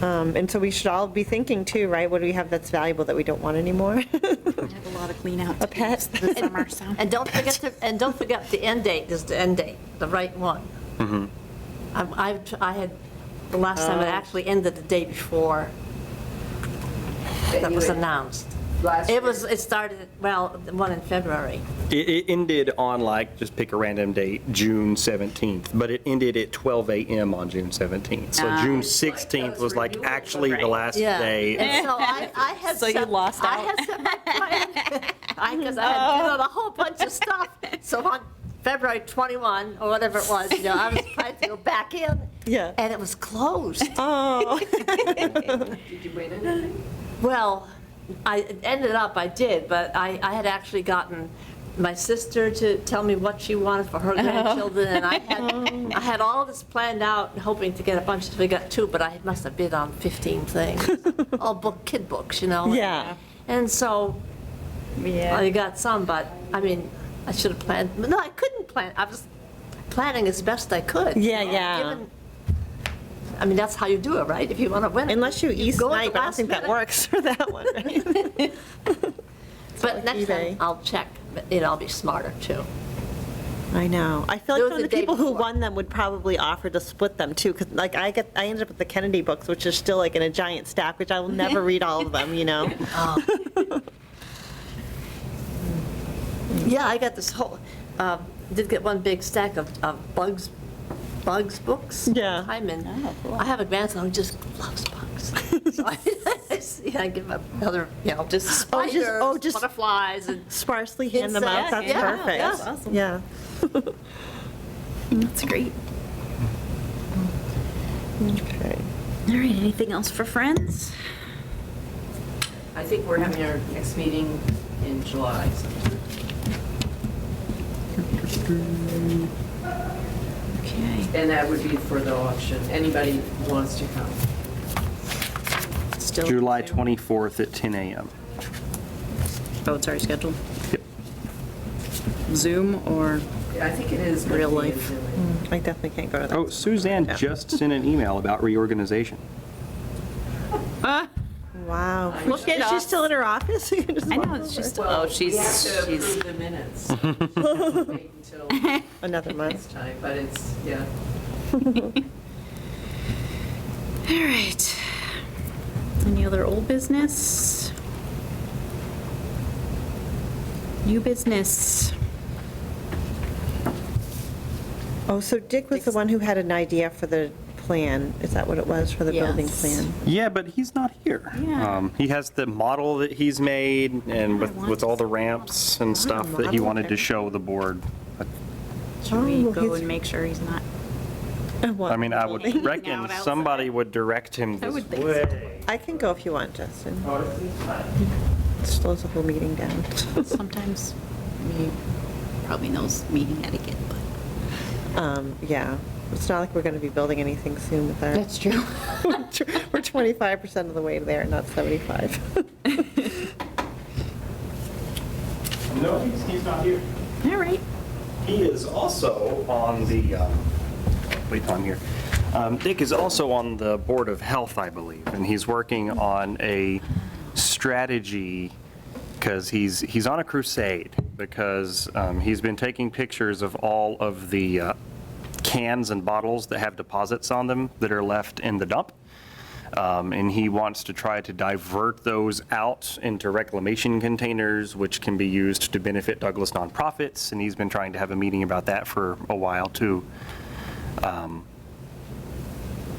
Speaker 2: And so we should all be thinking too, right? What do we have that's valuable that we don't want anymore?
Speaker 1: I have a lot of clean out
Speaker 2: A pet?
Speaker 1: this summer, so.
Speaker 6: And don't forget the end date is the end date, the right one. I had, the last time it actually ended the day before that was announced. It started, the one in February.
Speaker 3: It ended on, just pick a random date, June 17th, but it ended at 12 a.m. on June 17th. So June 16th was actually the last day.
Speaker 6: And so I had
Speaker 1: So you lost out.
Speaker 6: I had set my plan, because I had done a whole bunch of stuff. So on February 21, or whatever it was, I was trying to go back in.
Speaker 2: Yeah.
Speaker 6: And it was closed.
Speaker 2: Oh.
Speaker 5: Did you win anything?
Speaker 6: Well, I did, but I had actually gotten my sister to tell me what she wanted for her grandchildren, and I had all this planned out, hoping to get a bunch. We got 2, but I must have bid on 15 things, all kid books, you know.
Speaker 2: Yeah.
Speaker 6: And so
Speaker 1: Yeah.
Speaker 6: I got some, but I mean, I should have planned. No, I couldn't plan. I was planning as best I could.
Speaker 2: Yeah, yeah.
Speaker 6: Given- I mean, that's how you do it, right? If you want to win it.
Speaker 2: Unless you eat
Speaker 6: go at
Speaker 2: snipe,
Speaker 6: the
Speaker 2: I don't
Speaker 6: last
Speaker 2: think that
Speaker 6: minute.
Speaker 2: works for that one, right?
Speaker 6: But next
Speaker 2: eBay.
Speaker 6: time, I'll check. I'll be smarter, too.
Speaker 2: I know. I feel
Speaker 6: There
Speaker 2: like
Speaker 6: was
Speaker 2: some
Speaker 6: a
Speaker 2: of the
Speaker 6: day
Speaker 2: people who
Speaker 6: before.
Speaker 2: won them would probably offer to split them too, because like I ended up with the Kennedy books, which are still like in a giant stack, which I will never read all of them, you know?
Speaker 6: Yeah, I got this whole, did get one big stack of Bugs books.
Speaker 2: Yeah.
Speaker 6: And
Speaker 1: Oh, cool.
Speaker 6: I have a grandson who just loves bugs. So I give him another, just spiders,
Speaker 2: just-
Speaker 6: butterflies, and
Speaker 2: Sparsely hand them out,
Speaker 6: Insects,
Speaker 2: that's
Speaker 6: yeah,
Speaker 2: perfect.
Speaker 6: yeah.
Speaker 1: That's awesome.
Speaker 2: Yeah.
Speaker 1: That's great.
Speaker 2: Okay.
Speaker 1: All right, anything else for friends?
Speaker 5: I think we're having our next meeting in July.
Speaker 1: Okay.
Speaker 5: And that would be for the auction. Anybody who wants to come.
Speaker 1: Still
Speaker 3: July
Speaker 1: Zoom?
Speaker 3: 24th at 10 a.m.
Speaker 1: Oh, it's already scheduled?
Speaker 3: Yep.
Speaker 1: Zoom or?
Speaker 5: I think it is. gonna
Speaker 1: Real
Speaker 5: be
Speaker 1: life.
Speaker 5: Zoom.
Speaker 2: I definitely can't go to that.
Speaker 3: Oh, Suzanne
Speaker 2: Yeah.
Speaker 3: just sent an email about reorganization.
Speaker 2: Wow.
Speaker 1: Look at
Speaker 2: Is she
Speaker 1: us.
Speaker 2: still in her office? You can just
Speaker 1: I
Speaker 2: walk
Speaker 1: know, it's
Speaker 2: over.
Speaker 1: just,
Speaker 5: Well,
Speaker 1: oh, she's,
Speaker 5: we have to
Speaker 1: she's,
Speaker 5: approve the minutes. Wait until
Speaker 2: Another month.
Speaker 5: next time, but it's, yeah.
Speaker 1: all right. Any other old business? New business?
Speaker 2: Oh, so Dick was the one who had an idea for the plan. Is that what it was for the building
Speaker 1: Yes.
Speaker 2: plan?
Speaker 3: Yeah, but he's not here.
Speaker 1: Yeah.
Speaker 3: He has the model that he's made and
Speaker 1: I
Speaker 3: with,
Speaker 1: want
Speaker 3: with all
Speaker 1: to
Speaker 3: the ramps and stuff that he
Speaker 2: model,
Speaker 3: wanted to
Speaker 2: okay.
Speaker 3: show the board.
Speaker 1: Should we
Speaker 2: Oh,
Speaker 1: go
Speaker 2: he's-
Speaker 1: and make sure he's not?
Speaker 3: I mean, I would
Speaker 1: Building
Speaker 3: reckon
Speaker 1: out outside.
Speaker 3: somebody would direct him
Speaker 1: I
Speaker 3: this
Speaker 1: would think
Speaker 3: way.
Speaker 2: I can go if you want, Justin.
Speaker 3: Oh, this is fine.
Speaker 2: Slows the whole meeting down.
Speaker 1: Sometimes, he probably knows meeting etiquette, but.
Speaker 2: Yeah, it's not like we're going to be building anything soon with our.
Speaker 1: That's true.
Speaker 2: We're 25% of the way there, not 75.
Speaker 3: No, he's not here.
Speaker 1: All right.
Speaker 3: He is also on the, wait till I'm here. Dick is also on the Board of Health, I believe, and he's working on a strategy, because he's on a crusade, because he's been taking pictures of all of the cans and bottles that have deposits on them that are left in the dump. And he wants to try to divert those out into reclamation containers, which can be used to benefit Douglas nonprofits, and he's been trying to have a meeting about that for a while, too.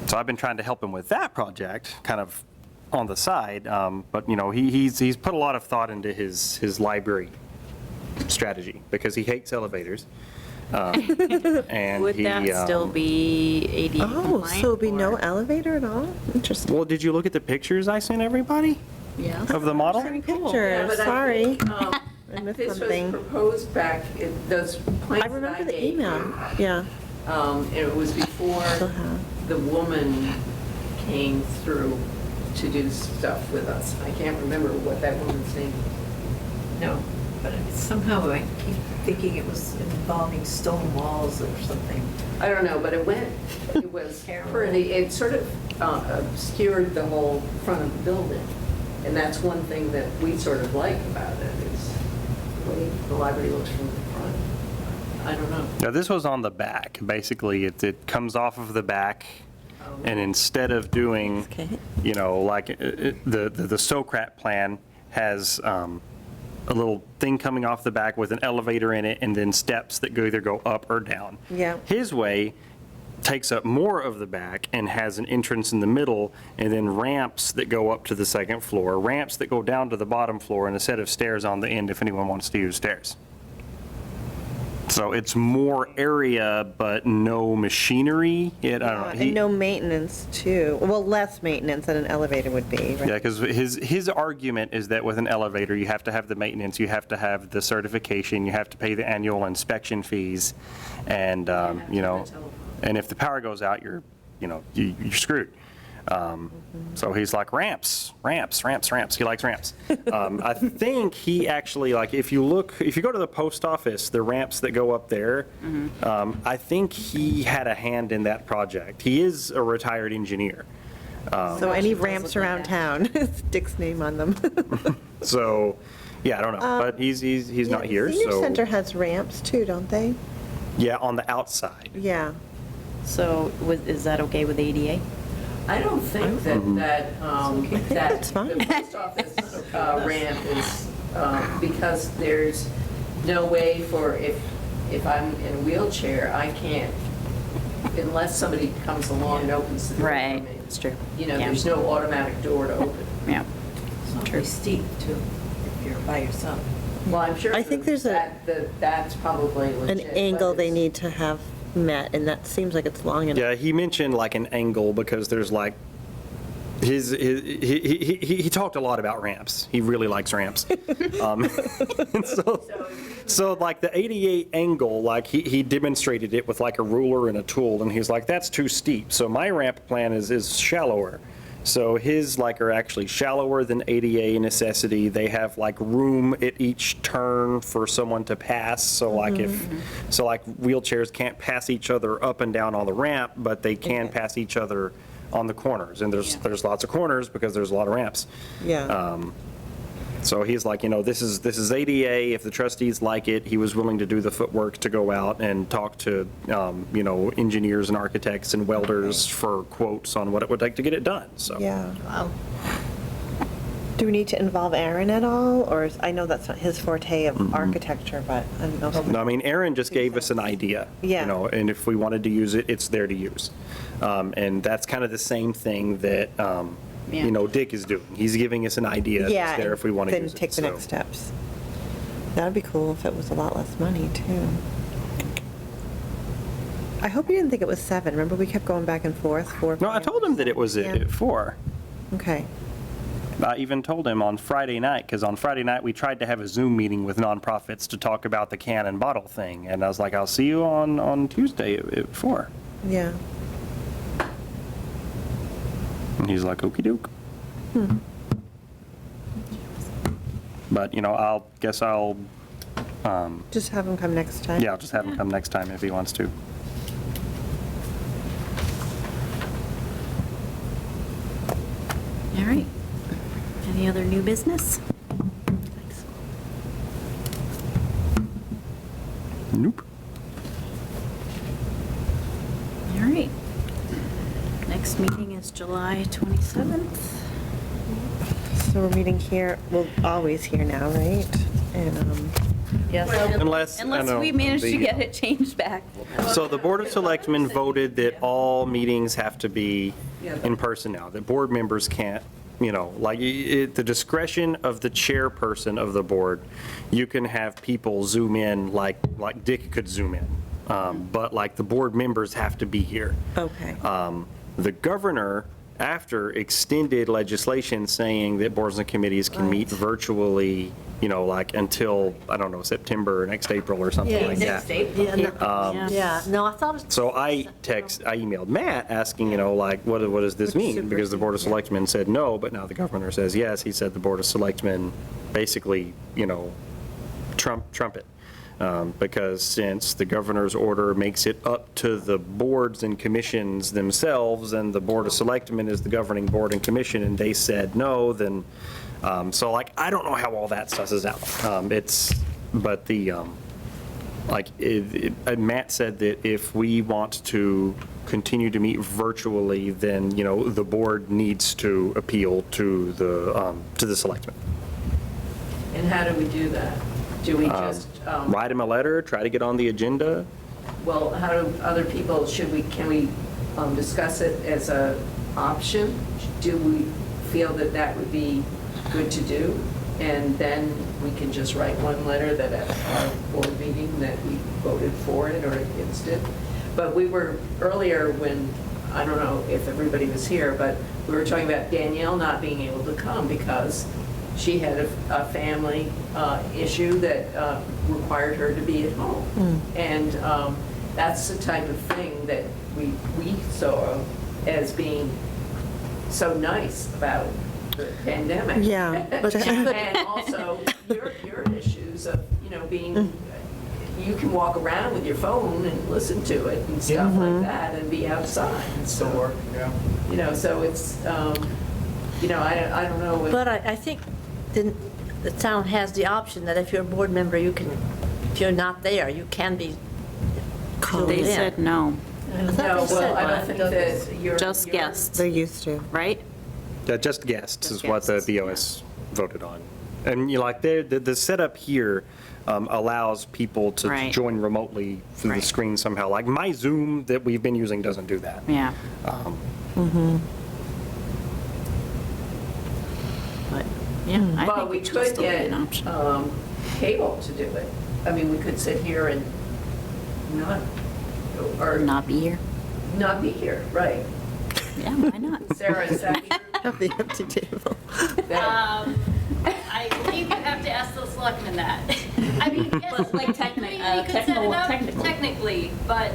Speaker 3: So I've been trying to help him with that project, kind of on the side, but, you know, he's put a lot of thought into his library strategy, because he hates elevators. And
Speaker 1: Would that still be ADA
Speaker 2: Oh,
Speaker 1: compliant?
Speaker 2: so it'd be no
Speaker 1: or-
Speaker 2: elevator at all? Interesting.
Speaker 3: Well, did you look at the pictures I sent everybody
Speaker 1: Yeah.
Speaker 3: of the model?
Speaker 5: Yeah,
Speaker 2: Pictures,
Speaker 5: but I
Speaker 2: sorry.
Speaker 5: think,
Speaker 2: I missed
Speaker 5: This was
Speaker 2: something.
Speaker 5: proposed back, those plans
Speaker 2: I
Speaker 5: that
Speaker 2: remember the
Speaker 5: gave
Speaker 2: email,
Speaker 5: you,
Speaker 2: yeah.
Speaker 5: and it was before
Speaker 2: Still have.
Speaker 5: the woman came through to do stuff with us. I can't remember what that woman's name was.
Speaker 8: No, but somehow I keep thinking it was involving stone walls or something.
Speaker 5: I don't know, but it was pretty, it sort of obscured the whole front of the building. And that's one thing that we sort of like about it, is the way the library looks from the front. I don't know.
Speaker 3: Now, this was on the back. Basically, it comes off of the back, and instead of doing,
Speaker 2: Okay.
Speaker 3: you know, like the Socrat plan has a little thing coming off the back with an elevator in it, and then steps that either go up or down.
Speaker 2: Yeah.
Speaker 3: His way takes up more of the back and has an entrance in the middle, and then ramps that go up to the second floor, ramps that go down to the bottom floor, and a set of stairs on the end if anyone wants to use stairs. So it's more area, but no machinery. I don't know.
Speaker 2: And no maintenance, too. Well, less maintenance than an elevator would be, right?
Speaker 3: Yeah, because his argument is that with an elevator, you have to have the maintenance, you have to have the certification, you have to pay the annual inspection fees, and, you know, and if the power goes out, you're screwed. So he's like, ramps. He likes ramps. I think he actually, like, if you go to the post office, the ramps that go up there, I think he had a hand in that project. He is a retired engineer.
Speaker 2: So any ramps around town, it's Dick's name on them.
Speaker 3: So, yeah, I don't know, but he's not here,
Speaker 2: Senior
Speaker 3: so.
Speaker 2: Center has ramps, too, don't they?
Speaker 3: Yeah, on the outside.
Speaker 2: Yeah.
Speaker 1: So is that okay with ADA?
Speaker 5: I don't think that
Speaker 2: That's fine.
Speaker 5: the post office ramp is, because there's no way for, if I'm in a wheelchair, I can't, unless somebody comes along and opens the door for
Speaker 1: Right,
Speaker 5: me.
Speaker 1: it's true.
Speaker 5: You know,
Speaker 1: Yeah.
Speaker 5: there's no automatic door to open.
Speaker 1: Yeah.
Speaker 8: It's awfully steep too, if you're by yourself.
Speaker 5: Well, I'm sure
Speaker 2: I think there's
Speaker 5: that's probably
Speaker 2: An
Speaker 5: legit. but
Speaker 2: angle they
Speaker 5: it's-
Speaker 2: need to have met, and that seems like it's long enough.
Speaker 3: Yeah, he mentioned like an angle because there's like, he talked a lot about ramps. He really likes ramps. And so like the 88 angle, like he demonstrated it with like a ruler and a tool, and he's like, that's too steep. So my ramp plan is shallower. So his like are actually shallower than ADA necessity. They have like room at each turn for someone to pass. So like so like wheelchairs can't pass each other up and down on the ramp, but they can pass each other on the corners. And there's lots of corners because there's a lot of ramps.
Speaker 2: Yeah.
Speaker 3: So he's like, this is ADA. If the trustees like it, he was willing to do the footwork to go out and talk to, engineers and architects and welders for quotes on what it would take to get it done. So
Speaker 2: Yeah.
Speaker 6: Wow.
Speaker 2: Do we need to involve Aaron at all? Or I know that's not his forte of architecture, but I don't know. if-
Speaker 3: No, I mean, Aaron just gave us an idea.
Speaker 2: Yeah.
Speaker 3: And if we wanted to use it, it's there to use. And that's kind of the same thing that, Dick is doing. He's giving us an idea
Speaker 2: Yeah.
Speaker 3: that's there if we want to
Speaker 2: then
Speaker 3: use it.
Speaker 2: take the
Speaker 3: So-
Speaker 2: next steps. That'd be cool if it was a lot less money, too. I hope you didn't think it was 7. Remember, we kept going back and forth? 4.
Speaker 3: No, I told him that it was
Speaker 2: Yeah.
Speaker 3: at 4.
Speaker 2: Okay.
Speaker 3: I even told him on Friday night, because on Friday night, we tried to have a Zoom meeting with nonprofits to talk about the can and bottle thing. And I was like, I'll see you on Tuesday at 4.
Speaker 2: Yeah.
Speaker 3: And he's like, okey doke. But, I'll
Speaker 2: Just have him come next time.
Speaker 3: I'll just have him come next time if he wants to.
Speaker 1: All right. Any other new business?
Speaker 3: Nope.
Speaker 1: All right. Next meeting is July 27th.
Speaker 2: So we're meeting here, we're always here now, right? And,
Speaker 1: Yes.
Speaker 3: Unless, I
Speaker 1: Unless
Speaker 3: know,
Speaker 1: we manage to
Speaker 3: the-
Speaker 1: get it changed back.
Speaker 3: So the Board of Selectmen voted that all meetings have to be in person now, that board members can't, the discretion of the chairperson of the board, you can have people Zoom in like Dick could Zoom in, but like the board members have to be here.
Speaker 2: okay.
Speaker 3: The governor, after extended legislation saying that boards and committees can meet virtually, until, I don't know, September, next April or something like that.
Speaker 8: Next April.
Speaker 6: Yeah, no, yeah, no, I thought it was.
Speaker 3: So I emailed Matt asking, what does this mean? Because the Board of Selectmen said no, but now the governor says yes. He said the Board of Selectmen basically, trump it. Because since the governor's order makes it up to the boards and commissions themselves, and the Board of Selectmen is the governing board and commission, and they said no, then, I don't know how all that susses out. Matt said that if we want to continue to meet virtually, then, the board needs to appeal to the selectmen.
Speaker 5: And how do we do that? Do we just,
Speaker 3: Write him a letter, try to get on the agenda.
Speaker 5: well, how do other people, can we discuss it as a option? Do we feel that would be good to do? And then we can just write one letter that at our board meeting that we voted for it or against it. But we were, earlier when, I don't know if everybody was here, but we were talking about Danielle not being able to come because she had a family issue that required her to be at home. And that's the type of thing that we saw as being so nice about the pandemic.
Speaker 2: Yeah.
Speaker 5: And also your issues of, being, you can walk around with your phone and listen to it and stuff like that and be outside.
Speaker 7: Still
Speaker 5: So,
Speaker 7: work, yeah.
Speaker 5: so it's, I don't know.
Speaker 6: But I think the town has the option that if you're a board member, you can, if you're not there, you can be called
Speaker 1: They
Speaker 6: in.
Speaker 1: said no,
Speaker 5: No, well, I don't think that you're.
Speaker 1: just
Speaker 5: you're-
Speaker 1: guests,
Speaker 2: They're used to.
Speaker 1: right?
Speaker 3: Yeah, just guests
Speaker 1: Just
Speaker 3: is what the
Speaker 1: guests,
Speaker 3: BOS voted on. And the setup here allows people to
Speaker 1: Right.
Speaker 3: join remotely through the
Speaker 1: Right.
Speaker 3: screen somehow. Like my Zoom that we've been using doesn't do that.
Speaker 1: Yeah. But, yeah, I
Speaker 5: But
Speaker 1: think
Speaker 5: we
Speaker 1: it should
Speaker 5: could
Speaker 1: still be
Speaker 5: get
Speaker 1: an option.
Speaker 5: cable to do it. I mean, we could sit here and not, or
Speaker 1: Not be here?
Speaker 5: not be here, right?
Speaker 1: Yeah, why not?
Speaker 5: Sarah, is that true?
Speaker 2: Have the empty table.
Speaker 5: That-
Speaker 9: I believe you have to ask the selectmen that. I mean, yes,
Speaker 1: Like
Speaker 9: we
Speaker 1: techni-
Speaker 9: could set it up
Speaker 1: technically.
Speaker 9: technically, but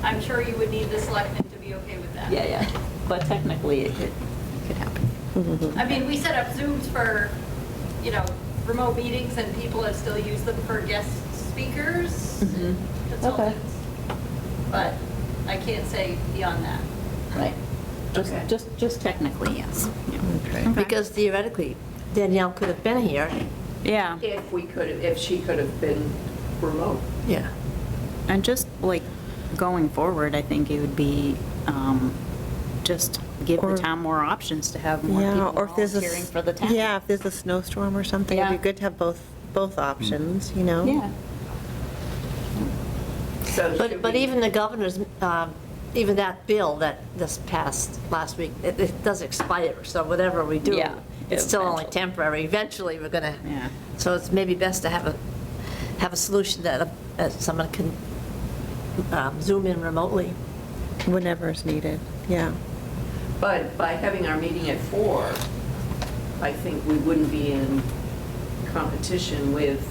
Speaker 9: I'm sure you would need the selectmen to be okay with that.
Speaker 1: Yeah, but technically it could happen.
Speaker 9: I mean, we set up Zooms for, remote meetings, and people have still used them for guest speakers, consultants. But I can't say beyond that.
Speaker 1: Right.
Speaker 5: Okay.
Speaker 1: Just technically, yes. Yeah.
Speaker 6: Because theoretically, Danielle could have been here.
Speaker 1: Yeah,
Speaker 5: if she could have been remote.
Speaker 6: Yeah.
Speaker 1: and just like going forward, I think it would be, just give the
Speaker 2: Or-
Speaker 1: town more options to have more
Speaker 2: Yeah,
Speaker 1: people
Speaker 2: or if there's a,
Speaker 1: volunteering for the town.
Speaker 2: yeah, if there's a snowstorm or something, it'd be
Speaker 1: Yeah.
Speaker 2: good to have both options,
Speaker 1: Yeah.
Speaker 5: So should
Speaker 6: But
Speaker 5: we-
Speaker 6: even the governor's, even that bill that just passed last week, it does expire, so whatever we do,
Speaker 1: Yeah,
Speaker 6: it's still only
Speaker 1: eventually.
Speaker 6: temporary. Eventually, we're gonna,
Speaker 1: Yeah.
Speaker 6: so it's maybe best to have a solution that someone can Zoom in remotely.
Speaker 2: whenever it's needed, yeah.
Speaker 5: But by having our meeting at 4, I think we wouldn't be in competition with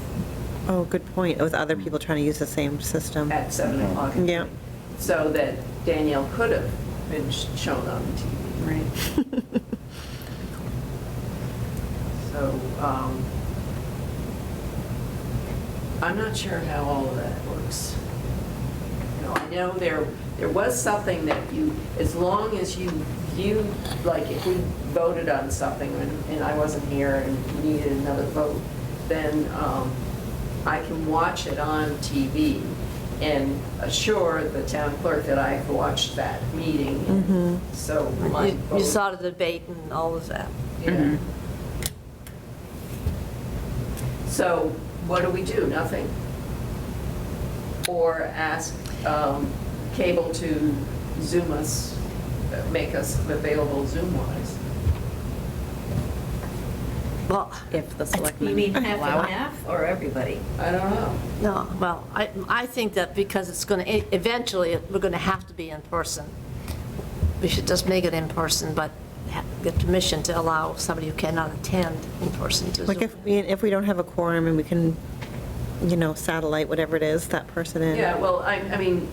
Speaker 2: Oh, good point, with other people trying to use the same system.
Speaker 5: at 7 o'clock. at
Speaker 2: Yeah.
Speaker 5: night. So that Danielle could have been shown on the TV.
Speaker 1: Right.
Speaker 5: So I'm not sure how all of that works. I know there was something that as long as you viewed, like if we voted on something and I wasn't here and needed another vote, then I can watch it on TV and assure the town clerk that I've watched that meeting. And so my
Speaker 6: You
Speaker 5: vote-
Speaker 6: saw the debate and all of that.
Speaker 5: Yeah. So what do we do? Nothing? Or ask cable to Zoom us, make us available Zoom-wise?
Speaker 6: Well,
Speaker 1: If the
Speaker 8: You
Speaker 1: selectmen
Speaker 8: mean half
Speaker 1: allow
Speaker 8: and
Speaker 1: it.
Speaker 8: half, or everybody?
Speaker 5: I don't know.
Speaker 6: no, well, I think that because it's going to, eventually, we're going to have to be in person. We should just make it in person, but get permission to allow somebody who cannot attend in person to
Speaker 2: Like
Speaker 6: Zoom.
Speaker 2: if we don't have a quorum and we can, satellite, whatever it is, that person in.
Speaker 5: Yeah, well, I mean,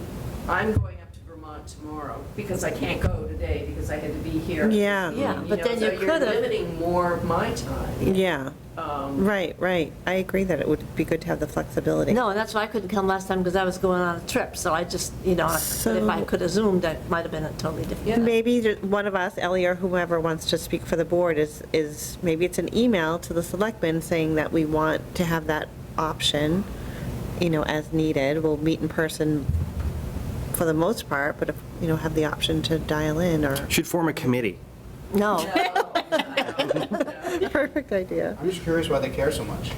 Speaker 5: I'm going up to Vermont tomorrow because I can't go today because I had to be here.
Speaker 2: Yeah.
Speaker 6: Yeah, but then
Speaker 5: So
Speaker 6: you
Speaker 5: you're
Speaker 6: could've-
Speaker 5: limiting more of my time.
Speaker 2: Yeah, right. I agree that it would be good to have the flexibility.
Speaker 6: No, and that's why I couldn't come last time, because I was going on a trip, so I just, if I
Speaker 2: So-
Speaker 6: could have Zoomed, that might have been a totally different.
Speaker 5: Yeah.
Speaker 2: Maybe one of us, Ellie or whoever wants to speak for the board, is maybe it's an email to the selectmen saying that we want to have that option, as needed. We'll meet in person for the most part, but if, have the option to dial in or.
Speaker 3: Should form a committee.
Speaker 6: No,
Speaker 2: Perfect idea.
Speaker 7: I'm just curious why they care so much.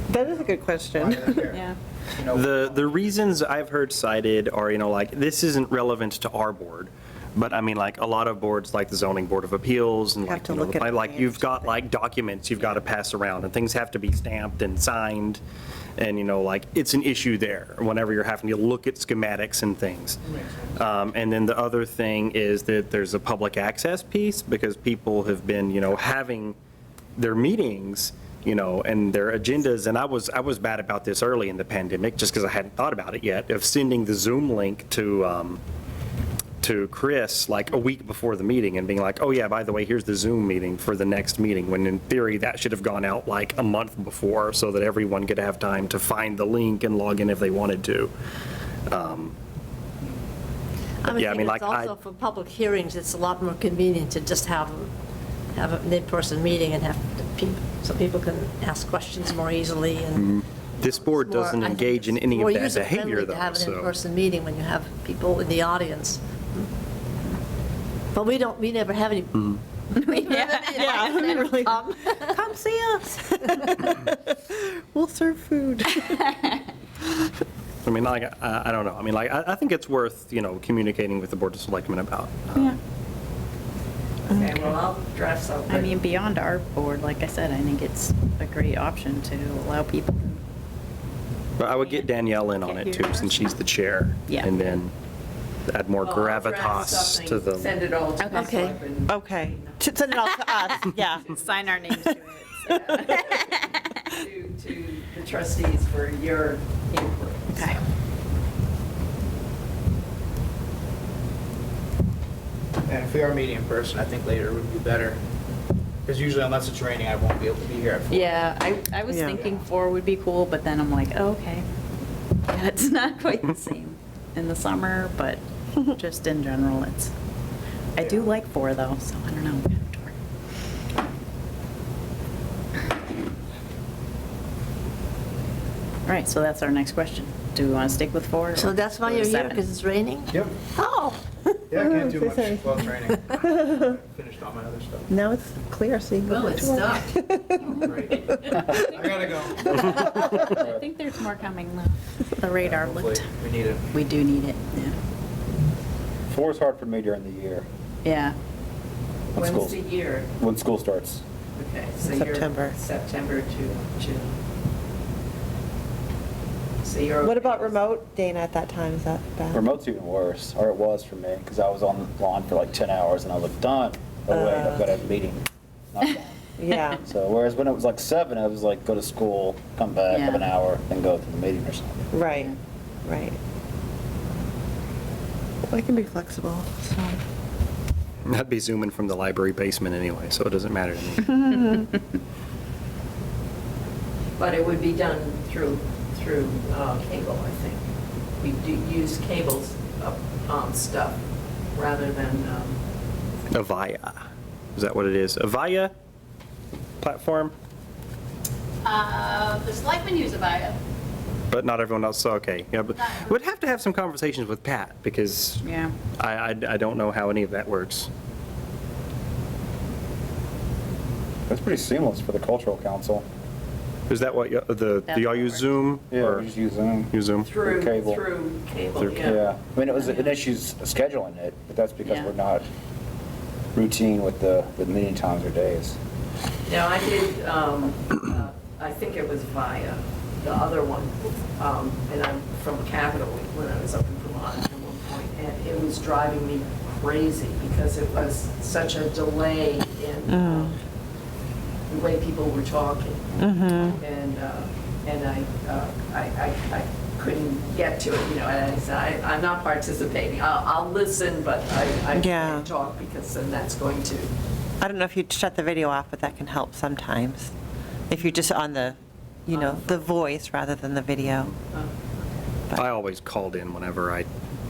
Speaker 2: That is a good
Speaker 7: Why
Speaker 2: question.
Speaker 7: do they care?
Speaker 1: Yeah.
Speaker 7: You know,
Speaker 3: The reasons I've heard cited are, like, this isn't relevant to our board, But I mean, like, a lot of boards, like the zoning board of appeals, and
Speaker 2: Have
Speaker 3: like,
Speaker 2: to
Speaker 3: you know,
Speaker 2: look at
Speaker 3: like,
Speaker 2: plans
Speaker 3: you've
Speaker 2: or
Speaker 3: got like documents you've got to pass around, and things have to be stamped and signed, and, you know, like, it's an issue there whenever you're having to look at schematics and things. And then the other thing is that there's a public access piece, because people have been, you know, having their meetings, you know, and their agendas, and I was bad about this early in the pandemic, just because I hadn't thought about it yet, of sending the Zoom link to Chris like a week before the meeting and being like, oh yeah, by the way, here's the Zoom meeting for the next meeting, when in theory that should have gone out like a month before, so that everyone could have time to find the link and log in if they wanted to. Yeah, I mean, like,
Speaker 6: It's also for public hearings, it's a lot more convenient to just have an in-person meeting and have people, so people can ask questions more easily and.
Speaker 3: This board
Speaker 6: More-
Speaker 3: doesn't
Speaker 6: I think
Speaker 3: engage in
Speaker 6: it's
Speaker 3: any
Speaker 6: more
Speaker 3: of that
Speaker 6: user-friendly
Speaker 3: behavior, though,
Speaker 6: to have an
Speaker 3: so.
Speaker 6: in-person meeting when you have people in the audience. But we never have any.
Speaker 2: Yeah, really.
Speaker 6: Come.
Speaker 2: Come see us. We'll serve food.
Speaker 3: I mean, like, I don't know. I mean, like, I think it's worth, you know, communicating with the Board of Selectmen about.
Speaker 1: Yeah.
Speaker 5: Okay, well, I'll draft something.
Speaker 1: I mean, beyond our board, like I said, I think it's a great option to allow people.
Speaker 3: But I would get Danielle in on it too, since she's the chair.
Speaker 1: Yeah.
Speaker 3: And then add more
Speaker 5: Well, I'll draft
Speaker 3: gravitas
Speaker 5: something,
Speaker 3: to the.
Speaker 5: Send it all to the
Speaker 6: Okay.
Speaker 5: selectmen.
Speaker 2: Okay. Send it all to us, yeah.
Speaker 1: Sign our names to it.
Speaker 5: To the trustees for your input.
Speaker 1: Okay.
Speaker 7: And if we are meeting in person, I think later would be better. Because usually unless it's raining, I won't be able to be here at 4.
Speaker 1: Yeah, I was
Speaker 2: Yeah.
Speaker 1: thinking 4 would be cool, but then I'm like, oh, okay. Yeah, it's not quite the same in the summer, but just in general, I do like 4 though, so I don't know. All right, so that's our next question. Do we want to stick with 4?
Speaker 6: So that's why
Speaker 1: or
Speaker 6: you're here,
Speaker 1: 7?
Speaker 6: because it's raining?
Speaker 7: Yep.
Speaker 6: Oh.
Speaker 7: Yeah, I can't do much
Speaker 2: Say.
Speaker 7: while it's raining. Finished all my other stuff.
Speaker 2: Now it's clear, so you can go
Speaker 8: Well,
Speaker 2: back
Speaker 8: it's
Speaker 2: to work.
Speaker 8: stuck.
Speaker 7: Great. I gotta go.
Speaker 1: I think there's more coming though. The radar
Speaker 7: Hopefully,
Speaker 1: looked.
Speaker 7: we need it.
Speaker 1: We do need it, yeah.
Speaker 4: 4 is hard for me during the year,
Speaker 1: Yeah.
Speaker 4: When
Speaker 5: When's
Speaker 4: school's-
Speaker 5: the year?
Speaker 4: when school starts.
Speaker 5: Okay, so you're.
Speaker 2: September.
Speaker 5: September to June. So you're.
Speaker 2: What
Speaker 5: okay
Speaker 2: about
Speaker 5: with-
Speaker 2: remote, Dana, at that time? Is that bad?
Speaker 4: Remote's even worse, or it was for me, because I was on the lawn for like 10 hours and I was like, done. Oh wait, I've got a meeting. Not done.
Speaker 2: Yeah.
Speaker 4: So whereas when it was like 7, I was like, go to school, come back, have an
Speaker 1: Yeah.
Speaker 4: hour, then go to the meeting or something.
Speaker 2: Right, right. I can be flexible, so.
Speaker 3: I'd be zooming from the library basement anyway, so it doesn't matter to me.
Speaker 5: But it would be done through cable, I think. We do use cables stuff rather than,
Speaker 3: Avaya, is that what it is? Avaya platform,
Speaker 9: The selectmen use Avaya.
Speaker 3: but not everyone else, so okay. Yeah, but we'd have to have some conversations with Pat, because
Speaker 1: Yeah.
Speaker 3: I don't know how any of that works.
Speaker 4: It's pretty seamless for the cultural council.
Speaker 3: Is that what, do y'all use Zoom?
Speaker 4: Yeah,
Speaker 3: or
Speaker 4: we just use Zoom.
Speaker 3: Use Zoom?
Speaker 5: through
Speaker 4: cable.
Speaker 5: cable,
Speaker 4: Yeah,
Speaker 5: yeah.
Speaker 4: I mean, it was an issue scheduling it, but that's because
Speaker 1: Yeah.
Speaker 4: we're not routine with the meeting times or days.
Speaker 5: Now, I did, I think it was via the other one, and I'm from Capitol when I was up in Vermont at one point, and it was driving me crazy because it was such a delay in the way people were talking. And I couldn't get to it, you know, and I said, I'm not participating. I'll listen, but I
Speaker 2: Yeah.
Speaker 5: can't talk because then that's going to.
Speaker 2: I don't know if you shut the video off, but that can help sometimes. If you're just on the, you know, the voice rather than the video.
Speaker 3: I always called in whenever I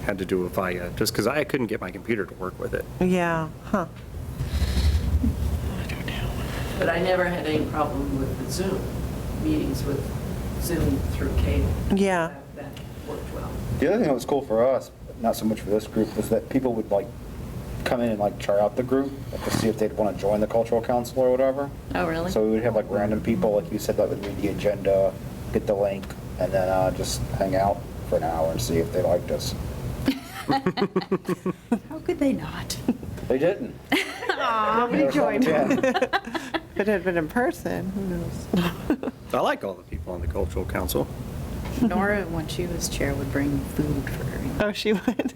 Speaker 3: had to do Avaya, just because I couldn't get my computer to work with it.
Speaker 2: Yeah, huh.
Speaker 5: But I never had any problem with the Zoom, meetings with Zoom through cable.
Speaker 2: Yeah.
Speaker 5: That worked well.
Speaker 4: The other thing that was cool for us, but not so much for this group, was that people would like come in and like try out the group, like to see if they'd want to join the cultural council or whatever.
Speaker 1: Oh, really?
Speaker 4: So we would have like random people, like you said, that would read the agenda, get the link, and then just hang out for an hour and see if they liked us.
Speaker 1: How could they not?
Speaker 4: They didn't.
Speaker 2: Nobody joined.
Speaker 4: Yeah.
Speaker 2: If it had been in person, who knows?
Speaker 3: I like all the people on the cultural council.
Speaker 1: Nora, when she was chair, would bring food for everyone.
Speaker 2: Oh, she would.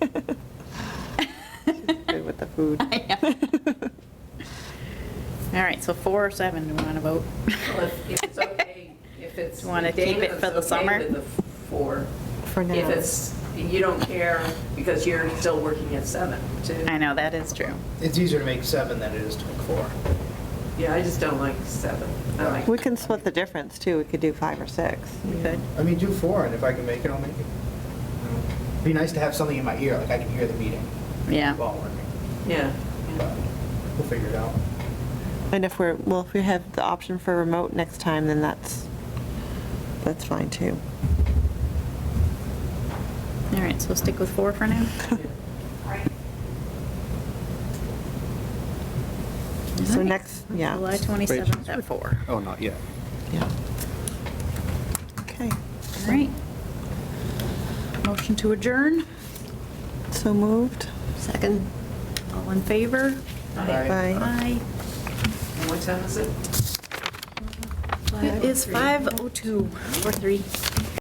Speaker 2: She's good with the food.
Speaker 1: All right, so 4 or 7, do we want to vote?
Speaker 5: Well, if it's okay, if it's.
Speaker 1: Do you wanna keep it for the
Speaker 5: Dana's okay
Speaker 1: summer?
Speaker 5: with the 4.
Speaker 2: For now.
Speaker 5: If it's, you don't care because you're still working at 7, too.
Speaker 1: I know, that is true.
Speaker 7: It's easier to make 7 than it is to make 4.
Speaker 5: Yeah, I just don't like 7. I like.
Speaker 2: We can split the difference, too. We could do 5 or 6.
Speaker 1: We could.
Speaker 7: I mean, do 4, and if I can make it, I'll make it. It'd be nice to have something in my ear, like I can hear the meeting
Speaker 1: Yeah.
Speaker 7: while working.
Speaker 5: Yeah.
Speaker 7: But we'll figure it out.
Speaker 2: And if if we have the option for remote next time, then that's fine, too.
Speaker 1: All right, so stick with 4 for now?
Speaker 2: So
Speaker 1: All right.
Speaker 2: next, yeah.
Speaker 1: July 27th at 4.
Speaker 3: Oh, not yet.
Speaker 2: Yeah. Okay.
Speaker 1: All right. Motion to adjourn?
Speaker 2: So moved.
Speaker 6: Second.
Speaker 1: All in favor?
Speaker 2: Bye.
Speaker 1: Aye.
Speaker 5: And what time is it?
Speaker 1: It is 5:02 or 3.